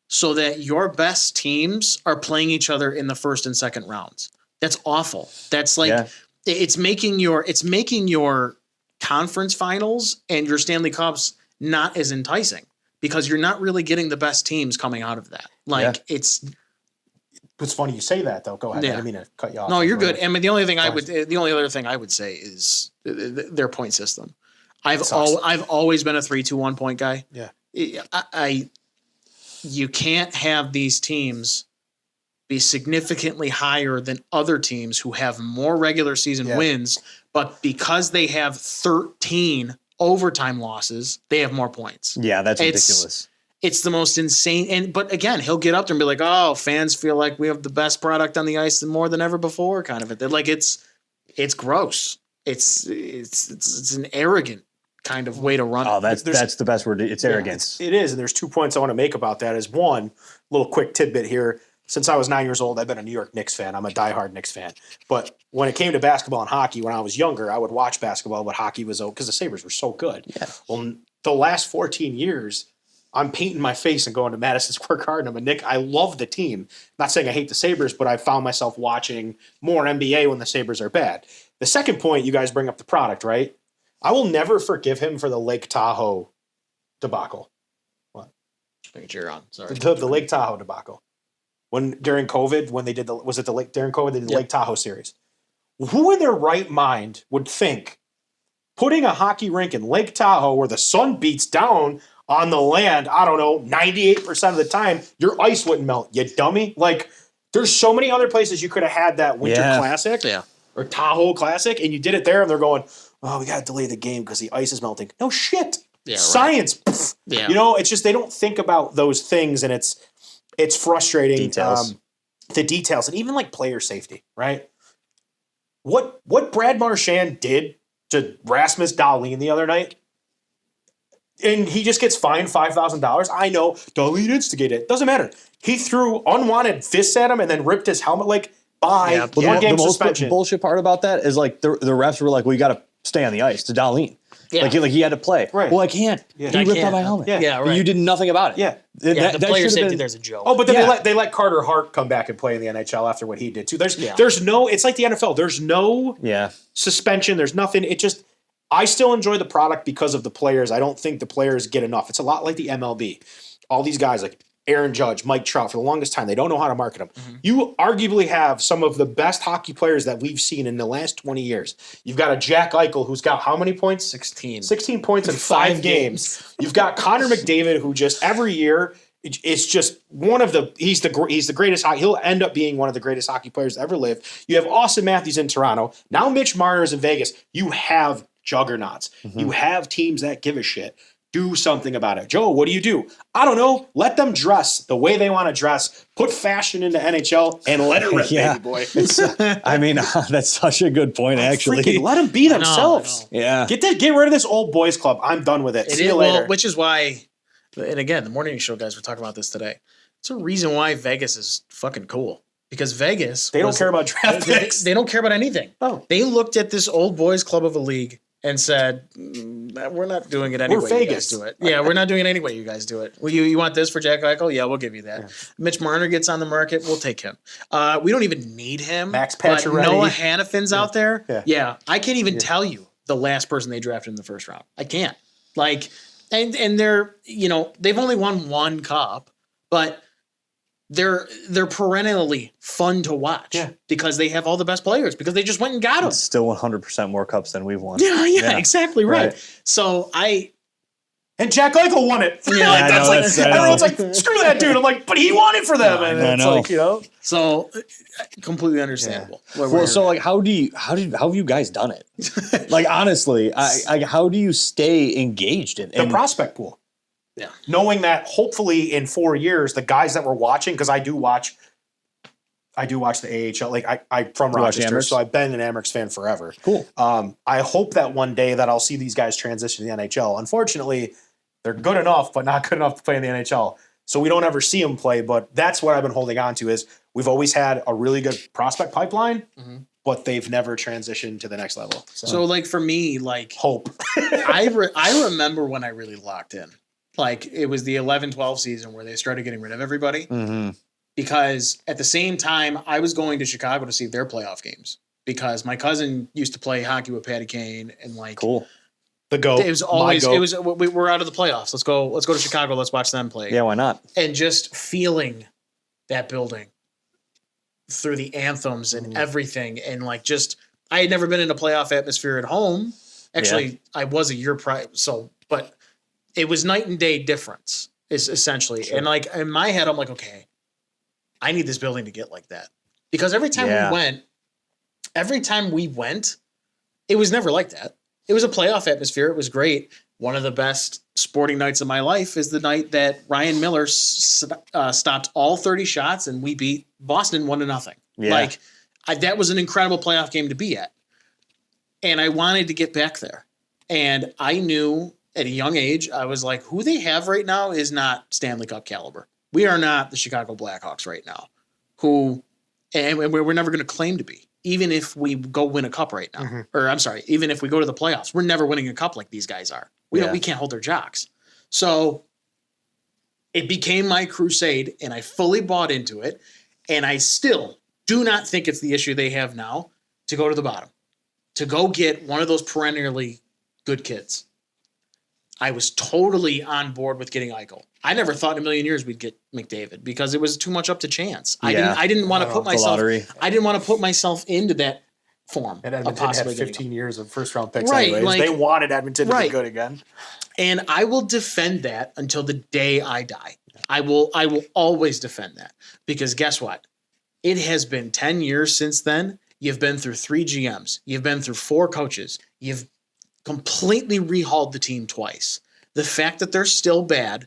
so that your best teams are playing each other in the first and second rounds. That's awful. That's like it's making your conference finals and your Stanley Cups not as enticing because you're not really getting the best teams coming out of that. It's funny you say that though. Go ahead. I didn't mean to cut you off. No, you're good. I mean, the only other thing I would say is their point system. I've always been a 3-2-1 point guy. Yeah. You can't have these teams be significantly higher than other teams who have more regular season wins, but because they have 13 overtime losses, they have more points. Yeah, that's ridiculous. It's the most insane. But again, he'll get up there and be like, "Oh, fans feel like we have the best product on the ice and more than ever before." Kind of it. Like it's gross. It's an arrogant kind of way to run. Oh, that's the best word. It's arrogance. It is. And there's 2 points I want to make about that. Is one little quick tidbit here. Since I was 9 years old, I've been a New York Knicks fan. I'm a diehard Knicks fan. But when it came to basketball and hockey, when I was younger, I would watch basketball, but hockey was because the Sabres were so good. Yeah. Well, the last 14 years, I'm painting my face and going to Madison Square Garden. I'm a Knick. I love the team. Not saying I hate the Sabres, but I found myself watching more NBA when the Sabres are bad. The second point, you guys bring up the product, right? I will never forgive him for the Lake Tahoe debacle. What? You're on. Sorry. The Lake Tahoe debacle. During COVID, when they did the Lake Tahoe series. Who in their right mind would think putting a hockey rink in Lake Tahoe where the sun beats down on the land, I don't know, 98% of the time, your ice wouldn't melt, you dummy? Like, there's so many other places you could have had that Winter Classic or Tahoe Classic, and you did it there, and they're going, oh, we got to delay the game because the ice is melting. No shit. Yeah, Science. Right. Yeah. You know, it's just they don't think about those things, and it's frustrating. Details. The details, and even like player safety, right? What Brad Marchand did to Rasmus Dahlin the other night, and he just gets fined $5,000. I know Dahlin instigated it. Doesn't matter. He threw unwanted fists at him and then ripped his helmet. Like, bye. The One game most suspension. bullshit part about that is like the refs were like, well, you got to stay on the ice to Darlene. Yeah. Like he had to play. Right. Well, I can't. Yeah. He I ripped can't. out my helmet. Yeah, right. You did nothing about it. Yeah. Yeah, That the player should have safety, been- there's a joke. Oh, but then Yeah. they let Carter Hart come back and play in the NHL after what he did too. There's no. It's like the NFL. There's no Yeah. suspension. There's nothing. It just. I still enjoy the product because of the players. I don't think the players get enough. It's a lot like the MLB. All these guys like Aaron Judge, Mike Trout, for the longest time, they don't know how to market them. Mm-hmm. You arguably have some of the best hockey players that we've seen in the last 20 years. You've got a Jack Eichel who's got how many points? 16. 16 points in 5 games. You've got Connor McDavid, who just every year it's just one of the he's the greatest hockey. He'll end up being one of the greatest hockey players to ever live. You have Austin Matthews in Toronto. Now Mitch Marner's in Vegas. You have juggernauts. You have teams that give a shit. Do something about it. Joe, what do? I don't know. Let them dress the way they want to dress. Put fashion into NHL and let it rip, Yeah. baby boy. I mean, that's such a good point, actually. Freaking let them be themselves. Yeah. Get rid of this old boys club. I'm done with it. See you later. Well, which is why, and again, the morning show guys were talking about this today. It's a reason why Vegas is fucking cool. Because Vegas, they don't care about draft picks. They don't care about anything. Oh. They looked at this old boys club of a league and said, we're not doing it anyway. We're You Vegas. guys do it. Yeah, we're not doing it anyway. You guys do it. Well, you want this for Jack Eichel? Yeah, we'll give you that. Yeah. Mitch Marner gets on the market. We'll take him. We don't even need him. Max but Pacioretty. Noah Hannafin's out there. Yeah. I can't even tell you the last person they drafted in the first round. I can't. Like, and they're, they've only won one cup, but they're perennially fun to watch because they have all the best players because they just went and got them. It's still 100% more cups than we've won. Yeah, exactly right. So and Jack Eichel won it. Yeah, everyone's like, screw that dude. I'm like, but he won it for them. And it's like, So completely understandable. Yeah. Well, so like, how have you guys done it? Like, honestly, how do you stay engaged in the prospect pool? Yeah. Knowing that hopefully in 4 years, the guys that we're watching, because I do watch the AHL. Like I'm from Rochester, so I've been an Amherst fan forever. Cool. I hope that one day that I'll see these guys transition to the NHL. Unfortunately, they're good enough, but not good enough to play in the NHL. So we don't ever see them play. But that's what I've been holding on to is we've always had a really good prospect pipeline, but they've never transitioned to the next level. So like for me, like hope. I remember when I really locked in. Like it was the 11-12 season where they started getting rid of everybody. Mm-hmm. Because at the same time, I was going to Chicago to see their playoff games because my cousin used to play hockey with Patty Kane and like cool. The goat. It was always we're out of the playoffs. Let's go to Chicago. Let's watch them play. Yeah, why not? And just feeling that building through the anthems and everything, and like just I had never been in a playoff atmosphere at home. Actually, I was a year prior, but it was night and day difference is essentially. Sure. And like in my head, I'm like, okay, I need this building to get like that because every time we went, it was never like that. It was a playoff atmosphere. It was great. One of the best sporting nights of my life is the night that Ryan Miller stopped all 30 shots and we beat Boston 1-0. Yeah. Like that was an incredible playoff game to be at. And I wanted to get back there. And I knew at a young age, I was like, who they have right now is not Stanley Cup caliber. We are not the Chicago Blackhawks right now, and we're never going to claim to be, even if we go win a cup right now. Mm-hmm. Or I'm sorry, even if we go to the playoffs, we're never winning a cup like these guys are. We can't hold their jocks. So it became my crusade, and I fully bought into it. And I still do not think it's the issue they have now to go to the bottom, to go get one of those perennially good kids. I was totally on board with getting Eichel. I never thought in a million years we'd get McDavid because it was too much up to chance. I didn't want to put myself. I didn't want to put myself into that form. And Edmonton had 15 years of first round picks. Right, anyways. like, they wanted Edmonton to be good again. And I will defend that until the day I die. I will always defend that because guess what? It has been 10 years since then. You've been through 3 GMs. You've been through 4 coaches. You've completely rehauled the team twice. The fact that they're still bad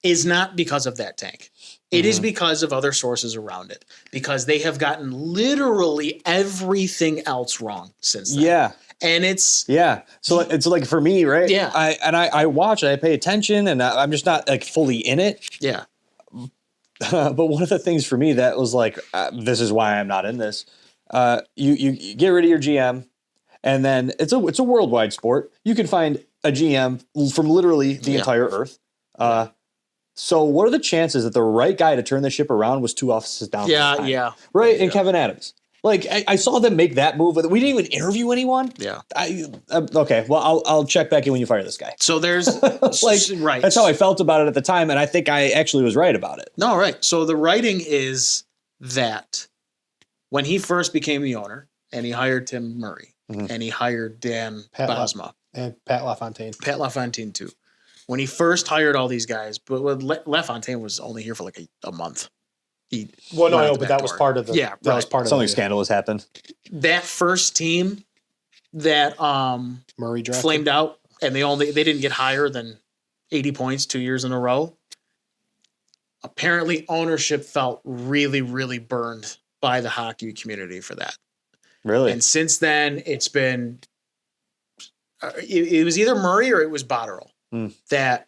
is not because of that tank. It is because of other sources around it. Because they have gotten literally everything else wrong since then. Yeah. And it's... Yeah. So it's like for me, right? Yeah. I watch it, I pay attention, and I'm just not like fully in it. Yeah. But one of the things for me that was like, this is why I'm not in this. You get rid of your GM, And then it's a worldwide sport. You can find a GM from literally the entire earth. So what are the chances that the right guy to turn the ship around was 2 offices down? Yeah. Right, and Kevin Adams. Like I saw them make that move. We didn't even interview anyone. Yeah. Okay. Well, I'll check back in when you fire this guy. So there's right. That's how I felt about it at the time, and I think I actually was right about it. No, right. So the writing is that when he first became the owner, and he hired Tim Murray, and he hired Dan Bosma and Pat LaFontaine too. When he first hired all these guys, but LaFontaine was only here for like a month. But that was part of the that was part of something scandalous happened. That first team that Murray drafted. flamed out, and they didn't get higher than 80 points 2 years in a row. Apparently, ownership felt really, really burned by the hockey community for that. Really, and since then it's been it was either Murray or it was Botterill that.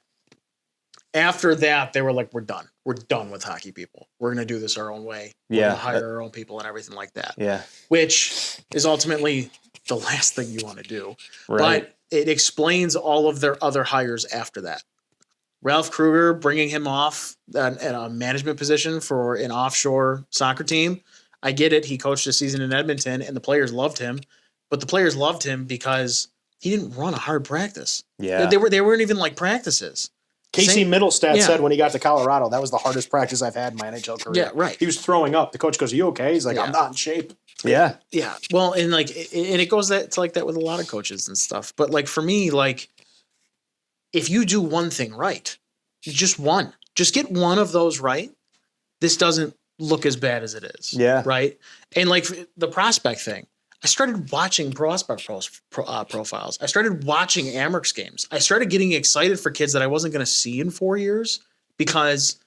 After that, they were like, we're done. We're done with hockey people. We're going to do this our own way. We're going to hire our own people and everything like that. Yeah. Which is ultimately the last thing you want to do. Right. But it explains all of their other hires after that. Ralph Kruger bringing him off at a management position for an offshore soccer team. I get it. He coached a season in Edmonton and the players loved him. But the players loved him because he didn't run a hard practice. Yeah. They weren't even like practices. Casey Middlestad said when he got to Colorado, that was the hardest practice I've had in my NHL career. Yeah, right. He was throwing up. The coach goes, "Are you okay?" He's like, "I'm not in shape." Yeah. Yeah. Well, and it goes it's like that with a lot of coaches and stuff. But like for me, like if you do one thing right, just get one of those right, this doesn't look as bad as it is. Yeah. Right. And like the prospect thing, I started watching prospect profiles. I started watching Amerks games. I started getting excited for kids that I wasn't going to see in 4 years because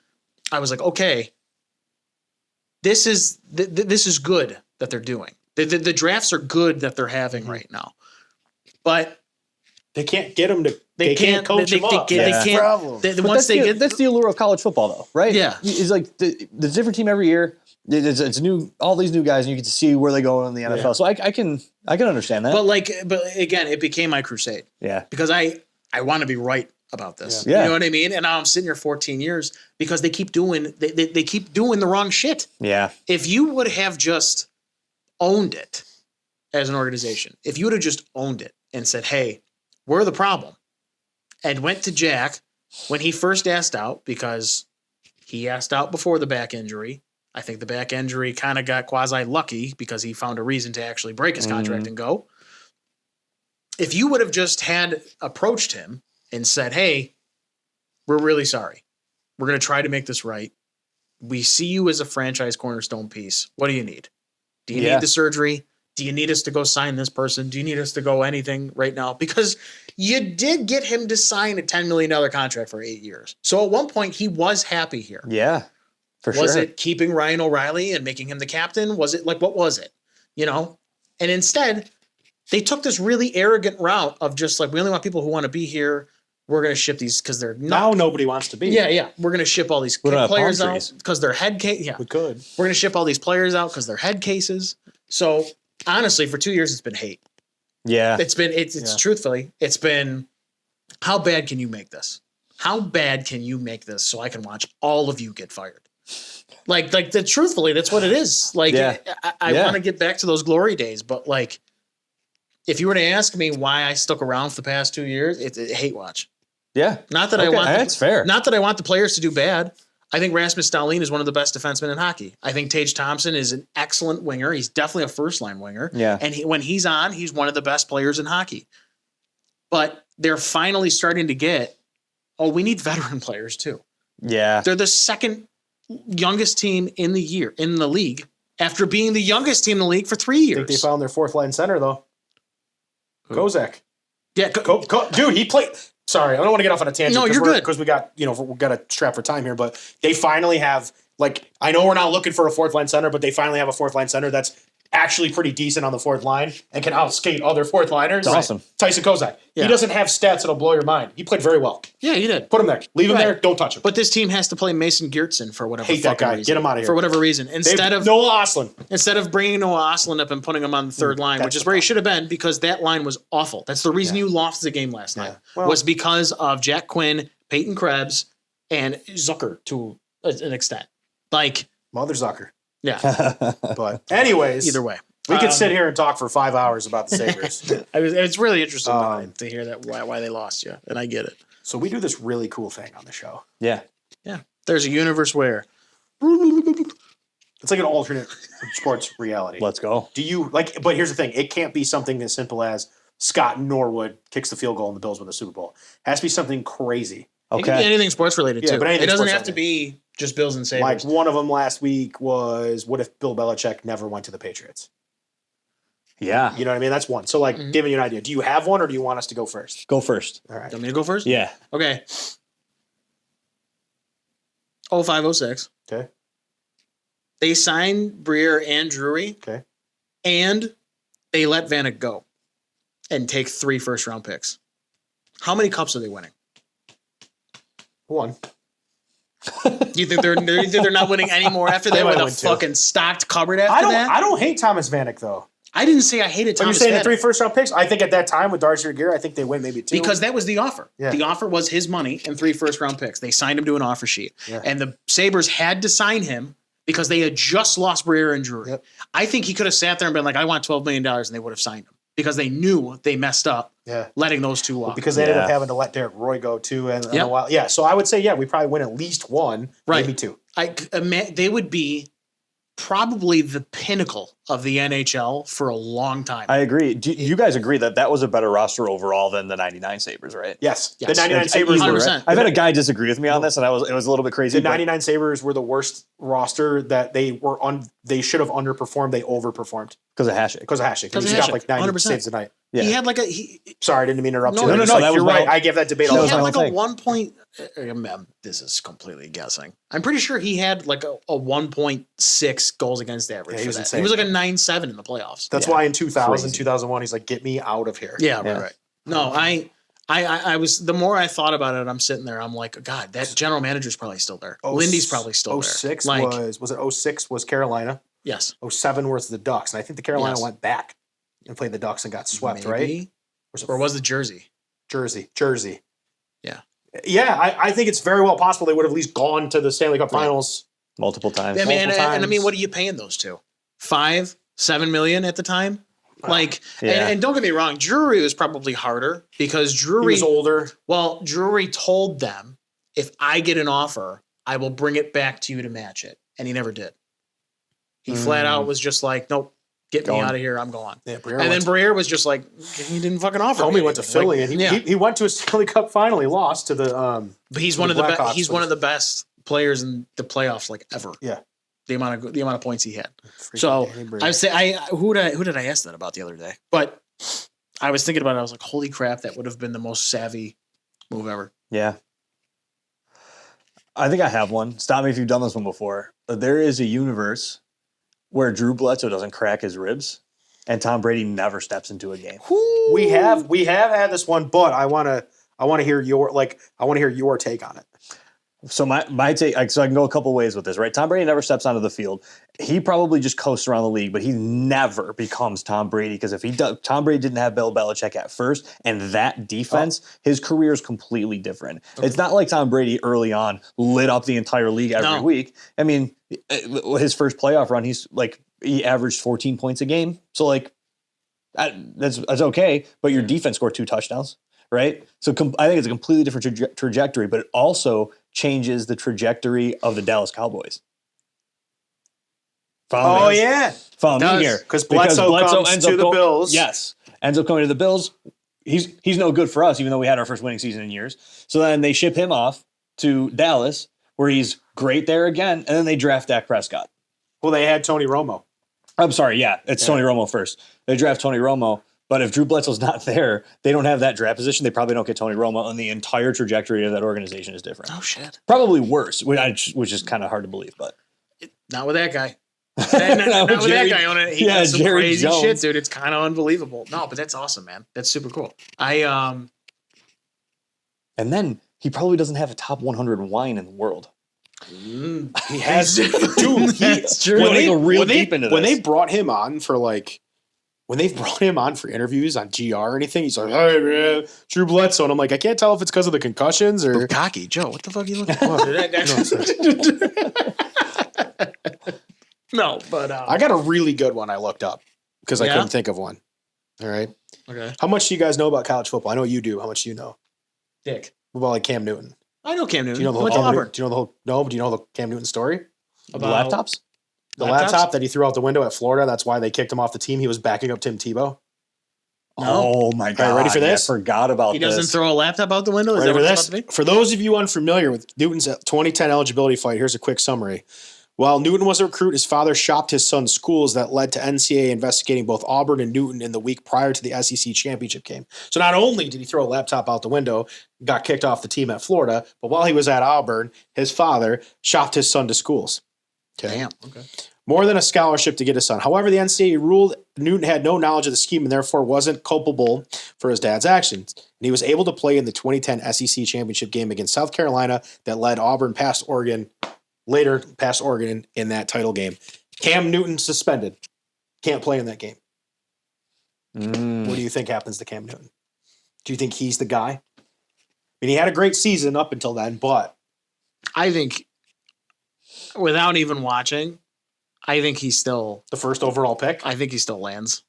I was like, okay, this is good that they're doing. The drafts are good that they're having right now, but they can't get them to. They can't coach them up. That's the allure of college football, though, right? Yeah, it's like the different team every year. It's new, all these new guys, and you get to see where they go in the NFL. Yeah. So I can understand that. But again, it became my crusade. Yeah, because I want to be right about this. Yeah. You know what I mean? And now I'm sitting here 14 years because they keep doing they keep doing the wrong shit. Yeah. If you would have just owned it as an organization, if you would have just owned it and said, "Hey, we're the problem," and went to Jack when he first asked out because he asked out before the back injury. I think the back injury kind of got quasi lucky because he found a reason to actually break his contract and go. If you would have just had approached him and said, "Hey, we're really sorry. We're going to try to make this right. We see you as a franchise cornerstone piece. What do you need? Do you need the surgery? Do you need us to go sign this person? Do you need us to go anything right now?" Because you did get him to sign a $10 million contract for 8 years. So at one point he was happy here. Yeah. Was it keeping Ryan O'Reilly and making him the captain? Was it what was it? You know? And instead, they took this really arrogant route of just like, we only want people who want to be here. We're going to ship these because they're not. Now nobody wants to be. Yeah. We're going to ship all these players out because they're head case. Yeah. We could. We're going to ship all these players out because they're head cases. So honestly, for 2 years, it's been hate. Yeah. It's truthfully, it's been, how bad can you make this? How bad can you make this so I can watch all of you get fired? Truthfully, that's what it is. Like, I want to get back to those glory days, but like, if you were to ask me why I stuck around for the past 2 years, it's a hate watch. Yeah. Not that I want. That's fair. Not that I want the players to do bad. I think Rasmus Dahlin is one of the best defensemen in hockey. I think Tage Thompson is an excellent winger. He's definitely a first-line winger. Yeah. And when he's on, he's one of the best players in hockey. But they're finally starting to get, we need veteran players too. Yeah. They're the second youngest team in the league, after being the youngest team in the league for 3 years. I think they found their fourth-line center, though. Kozak. Yeah. Dude, he played... Sorry, I don't want to get off on a tangent. No, you're good. Because we got a strap for time here, but they finally have, I know we're not looking for a fourth line center, but they finally have a fourth line center that's actually pretty decent on the fourth line and can outskate other fourth liners. That's awesome. Tyson Kozak. Yeah. He doesn't have stats that'll blow your mind. He played very well. Yeah, he did. Put him there. Leave him Right. there. Don't touch him. But this team has to play Mason Geertsen for whatever Hate that fucking guy. reason. Get him out of here. For whatever reason. Instead of Noah Ostlund. bringing Noah Ostlund up and putting him on the third line, that's which is the where he problem. should have been because that line was awful. That's the reason you lost the game last night. Well- was because of Jack Quinn, Peyton Krebs, and Zucker to an extent. Like, Mother Zucker. yeah, But anyways, either way. we could sit here and talk for 5 hours about the Sabres. It's really interesting to hear that why they lost you, and I get it. So we do this really cool thing on the show. Yeah. Yeah, there's a universe where It's like an alternate sports reality. Let's go. Do you like? But here's the thing: it can't be something as simple as Scott Norwood kicks the field goal and the Bills win the Super Bowl. It has to be something crazy. it can be Okay. anything sports related Yeah, too. but anything It doesn't sports have to be just Bills and Like Sabres. one of them last week was, what if Bill Belichick never went to the Patriots? Yeah. You know what I mean? That's one. So like, giving you an idea. Do you have one, or do you want us to go first? Go first. All right. Want me to go first? Yeah. Okay. 0506. Okay. They signed Breer and Drury. Okay. And they let Vanek go and take 3 first-round picks. How many cups are they winning? One. Do you think they're not winning any more after that They with might a win two. fucking stocked cupboard after that? I don't hate Thomas Vanek though. I didn't say I hated But you're Thomas saying the Vanek 3 first-round picks? I think at that time with Darcy Regier, I think they win maybe 2. because that was the offer. Yeah. The offer was his money and 3 first-round picks. They signed him to an offer sheet. Yeah. And the Sabres had to sign him because they had just lost Breer and Drury. Yep. I think he could have sat there and been like, I want $12 million, and they would have signed him because they knew they messed up yeah. letting those two walk. Because they ended up Yeah. having to let Derek Roy go too, and Yep. a while. Yeah, so I would say we probably win at least 1, Right. maybe 2. They would be probably the pinnacle of the NHL for a long time. I agree. Do you guys agree that that was a better roster overall than the 99 Sabres, right? Yes. Yes. The 99 Sabres. Easily, Were, 100%. I've had a guy disagree with me on this, and it was a little bit crazy. the but 99 Sabres were the worst roster that they were on. They should have underperformed. They overperformed because of Hasek. because of Hasek. Because He of got Hasek, like 90 100%. saves a night. Yeah. He had like a Sorry, I didn't mean to interrupt No, you. no, It's no, like, that was you're right. my- I give that debate he all the had time. like thing. a 1 point. This is completely guessing. I'm pretty sure he had like a 1.6 goals against average. Yeah, he for was that. insane. He was like a 9.7 in the playoffs. That's Yeah. why in 2000, Crazy. 2001, he's like, get me out of here. Yeah, Yeah. right. No, I was. The more I thought about it, I'm sitting there. I'm like, God, that general manager's probably still there. Lindy's probably still there. 06 Like, was it 06 was Carolina. yes, 07 was the Ducks. And I think the Carolina Yes. went back and played the Ducks and got swept, right? maybe. Or was the Jersey? Jersey. Yeah. Yeah, I think it's very well possible they would have at least gone to the Stanley Cup Right. Finals. multiple times. I mean, and Multiple I mean, times. what are you paying those two? 5, 7 million at the time. Like, Yeah. and don't get me wrong, Drury was probably harder because He Drury. was older. Well, Drury told them, if I get an offer, I will bring it back to you to match it, and he never did. He flat out was just like, nope, get me Going. out of here. I'm going. Yeah, Briere And then went to, Breer was just like, he didn't fucking offer. Comey me went to anything. Philly, Like, and yeah, he went to a Stanley Cup final. He lost to the but he's the one of the Blackhawks, he's but one of the best players in the playoffs like ever. Yeah. The amount of points he had. freaking So Danny Briere. I say who did I ask that about the other day? But I was thinking about it. I was like, holy crap, that would have been the most savvy move ever. Yeah. I think I have one. Stop me if you've done this one before. But there is a universe where Drew Bledsoe doesn't crack his ribs and Tom Brady never steps into a game. we have had this one, but I want to hear your take on it. So my take, so I can go a couple ways with this, right? Tom Brady never steps onto the field. He probably just coasts around the league, but he never becomes Tom Brady because if he does, Tom Brady didn't have Bill Belichick at first, and that defense, his career is completely different. It's not like Tom Brady early on lit up the entire league every week. I mean, his first playoff run, he averaged 14 points a game. So that's okay, but your defense scored 2 touchdowns. Right? So I think it's a completely different trajectory, but it also changes the trajectory of the Dallas Cowboys. Follow me? Follow me Does. here. Because Bledsoe comes ends to up the Bills. Yes. Ends up coming to the Bills. He's no good for us, even though we had our first winning season in years. So then they ship him off to Dallas, where he's great there again, and then they draft Dak Prescott. Well, they had Tony Romo. I'm sorry, it's Tony Romo first. They draft Tony Romo. But if Drew Bledsoe's not there, they don't have that draft position. They probably don't get Tony Romo, and the entire trajectory of that organization is different. Oh shit. Probably worse, which is kind of hard to believe. But Not with that guy. Not with that guy on it. He does some Jerry crazy Jones. shit, dude. It's kind of unbelievable. No, but that's awesome, man. That's super cool. And then he probably doesn't have a top 100 wine in the world. He has, dude. That's true. When they go real deep into when this. they brought him on for when they've brought him on for interviews on GR or anything, he's like, "Hey man, Drew Bledsoe," and I'm like, I can't tell if it's because of the concussions or Cocky Joe. What the fuck are you looking for? No, but I got a really good one I looked up because I Yeah? couldn't think of one. All right, okay. how much do you guys know about college football? I know you do. How much do you know? Dick. What about like Cam Newton? I know Cam Newton. Do you know the Went whole? to Auburn. Do you know the whole? No, but do you know the Cam Newton story? The About- laptops? The Laptops? laptop that he threw out the window at Florida. That's why they kicked him off the team. He was backing up Tim Tebow. No. Oh my God. ready for this? I forgot about He this. doesn't throw a laptop out the window. Is Ready that for what this? it's about to be? For those of you unfamiliar with Newton's 2010 eligibility fight, here's a quick summary. While Newton was a recruit, his father shopped his son's schools that led to NCAA investigating both Auburn and Newton in the week prior to the SEC championship game. So not only did he throw a laptop out the window, got kicked off the team at Florida, but while he was at Auburn, his father shopped his son to schools. Okay. Damn. Okay. More than a scholarship to get his son. However, the NCAA ruled Newton had no knowledge of the scheme and therefore wasn't culpable for his dad's actions. And he was able to play in the 2010 SEC championship game against South Carolina that led Auburn past Oregon in that title game. Cam Newton suspended. Can't play in that game. What do you think happens to Cam Newton? Do you think he's the guy? I mean, he had a great season up until then, but I think, without even watching, I think he's still. the first overall pick? I think he still lands.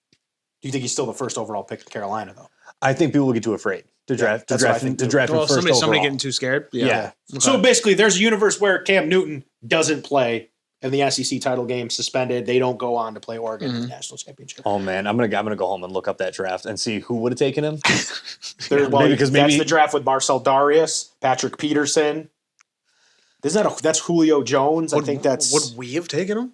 Do you think he's still the first overall pick in Carolina, though? I think people will get too afraid to draft that's what I think to too. draft him Well, first somebody overall. getting too scared. Yeah. Okay. So basically, there's a universe where Cam Newton doesn't play in the SEC title game, suspended. They don't go on to play Oregon in the national championship. Oh man, I'm gonna go home and look up that draft and see who would have taken him. Well, because that's maybe- the draft with Marcel Darius, Patrick Peterson. That's Julio Jones. I think that's Would we have taken him?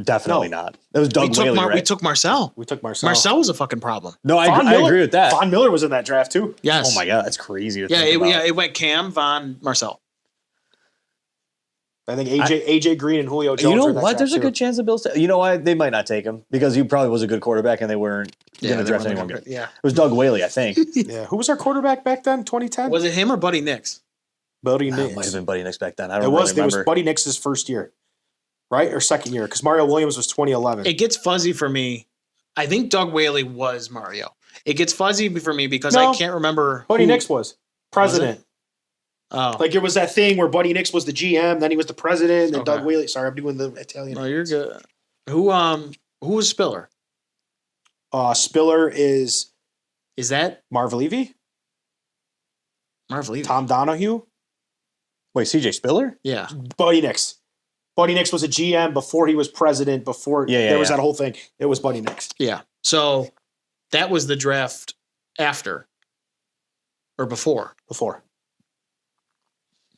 Definitely No. not. That was Doug Whaley, right? We took Marcel. we took Marcel. Marcel was a fucking problem. No, I Von I Miller- agree with that. Von Miller was in that draft too. Yes. Oh my God, that's crazy. To Yeah, think about. it went Cam, Von, Marcel. I think AJ Green and Julio Jones. You know were in that what? draft, There's a too. good chance the Bills. You know what? They might not take him because he probably was a good quarterback and they weren't going to they draft were anyone gonna- good. Yeah. It was Doug Whaley, I think. Yeah, who was our quarterback back then? 2010. Was it him or Buddy Nix? Buddy It Nix? might have been Buddy Nix back then. I It don't was. really It was remember. Buddy Nix's first year, right, or second year? Because Mario Williams was 2011. It gets fuzzy for me. I think Doug Whaley was Mario. It gets fuzzy for me because No. I can't remember. Buddy who- Nix was president. Oh, Like it was that thing where Buddy Nix was the GM, then he was the president, and then Okay. Doug Whaley. Sorry, I'm doing the Italian. no, you're good. Who was Spiller? Spiller is Is that Marv Levy, Marv Levy? Tom Donahue, Wait, CJ Spiller? Yeah. Buddy Nix. Buddy Nix was a GM before he was president. Before Yeah, there was yeah. that whole thing. It was Buddy Nix. Yeah. So that was the draft after or before. Before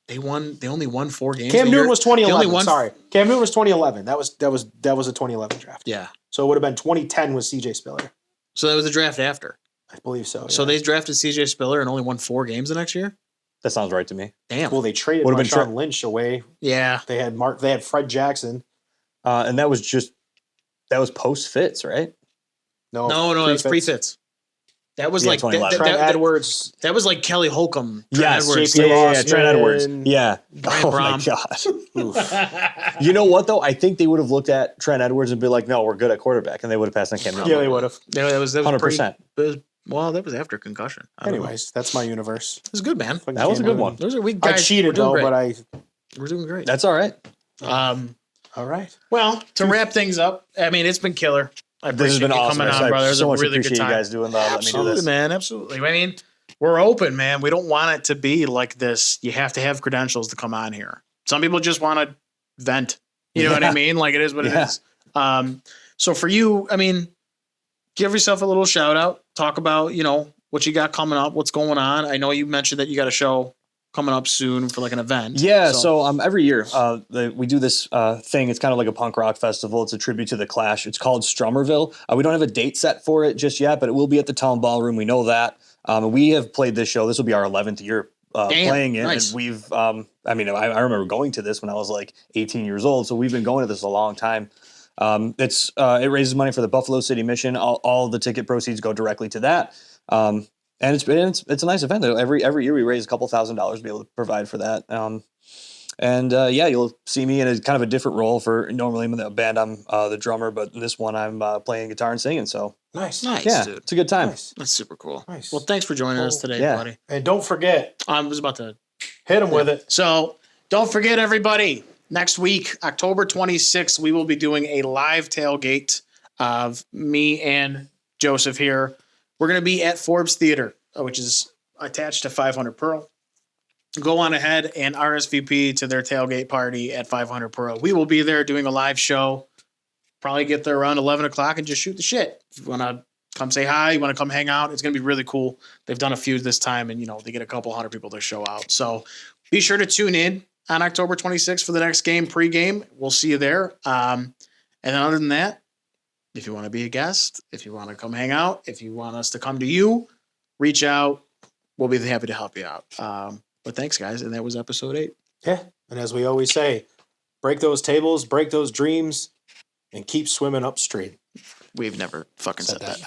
They only won 4 games. Cam the Newton year- was they only 2011. won- Sorry, Cam Newton was 2011. That was a 2011 draft. Yeah. So it would have been 2010 was CJ Spiller. So that was the draft after. I believe so. So yeah. they drafted CJ Spiller and only won 4 games the next year? That sounds right to me. Damn. well they traded Would've been Marshawn Lynch away. Yeah. They had Fred Jackson. And that was post Fitz, right? No, No, that was pre-Fitz. That was Yeah, like 2011. Trent Edwards. that was like Kelly Holcomb. Trent Yes, Edwards. JP yeah, Losman. Trent Edwards. Yeah. Brian Oh Brom. my God. You know what though? I think they would have looked at Trent Edwards and be like, "No, we're good at quarterback," and they would have passed on Cam Newton. Yeah, they would have. That was 100%. Well, that was after concussion. I don't know. Anyways, that's my universe. It was good, man. That was a good one. Those are we I guys. cheated we're doing though, great. but I. We're doing great. That's all right. All right. Well, to wrap things up, I mean, it's been killer. I This has appreciate been you awesome. coming on, I brother. It was so a much really good appreciate you time. guys doing that. Let me do Absolutely, this. man. Absolutely. I mean, we're open, man. We don't want it to be like this. You have to have credentials to come on here. Some people just want to vent. You know what I mean? Like it is what it is. So for you, I mean, give yourself a little shout out. Talk about, what you got coming up, what's going on. I know you mentioned that you got a show coming up soon for like an event. Yeah, so every year we do this thing. It's kind of like a punk rock festival. It's a tribute to the Clash. It's called Strummerville. We don't have a date set for it just yet, but it will be at the Town Ballroom. We know that. We have played this show. This will be our 11th year playing it. Nice. And we've, I remember going to this when I was like 18 years old. So we've been going to this a long time. It raises money for the Buffalo City Mission. All the ticket proceeds go directly to that. And it's a nice event. Every year we raise a couple $1,000s to be able to provide for that. You'll see me in a kind of a different role. For normally in the band I'm the drummer, but in this one I'm playing guitar and singing. So Nice. yeah, dude. it's a good time. Nice. That's super cool. Nice. Well, thanks for joining us today, yeah. buddy. And don't forget, I was about to hit them with it. So don't forget, everybody, next week, October 26th, we will be doing a live tailgate of me and Joseph here. We're going to be at Forbes Theater, which is attached to 500 Pearl. Go on ahead and RSVP to their tailgate party at 500 Pearl. We will be there doing a live show. Probably get there around 11 o'clock and just shoot the shit. If you want to come say hi, you want to come hang out, it's going to be really cool. They've done a few this time, and, they get a couple hundred people to show out. So be sure to tune in on October 26th for the next game, pregame. We'll see you there. And then other than that, if you want to be a guest, if you want to come hang out, if you want us to come to you, reach out. We'll be happy to help you out. But thanks, guys. And that was episode 8. Yeah. And as we always say, break those tables, break those dreams, and keep swimming upstream. We've never fucking said that.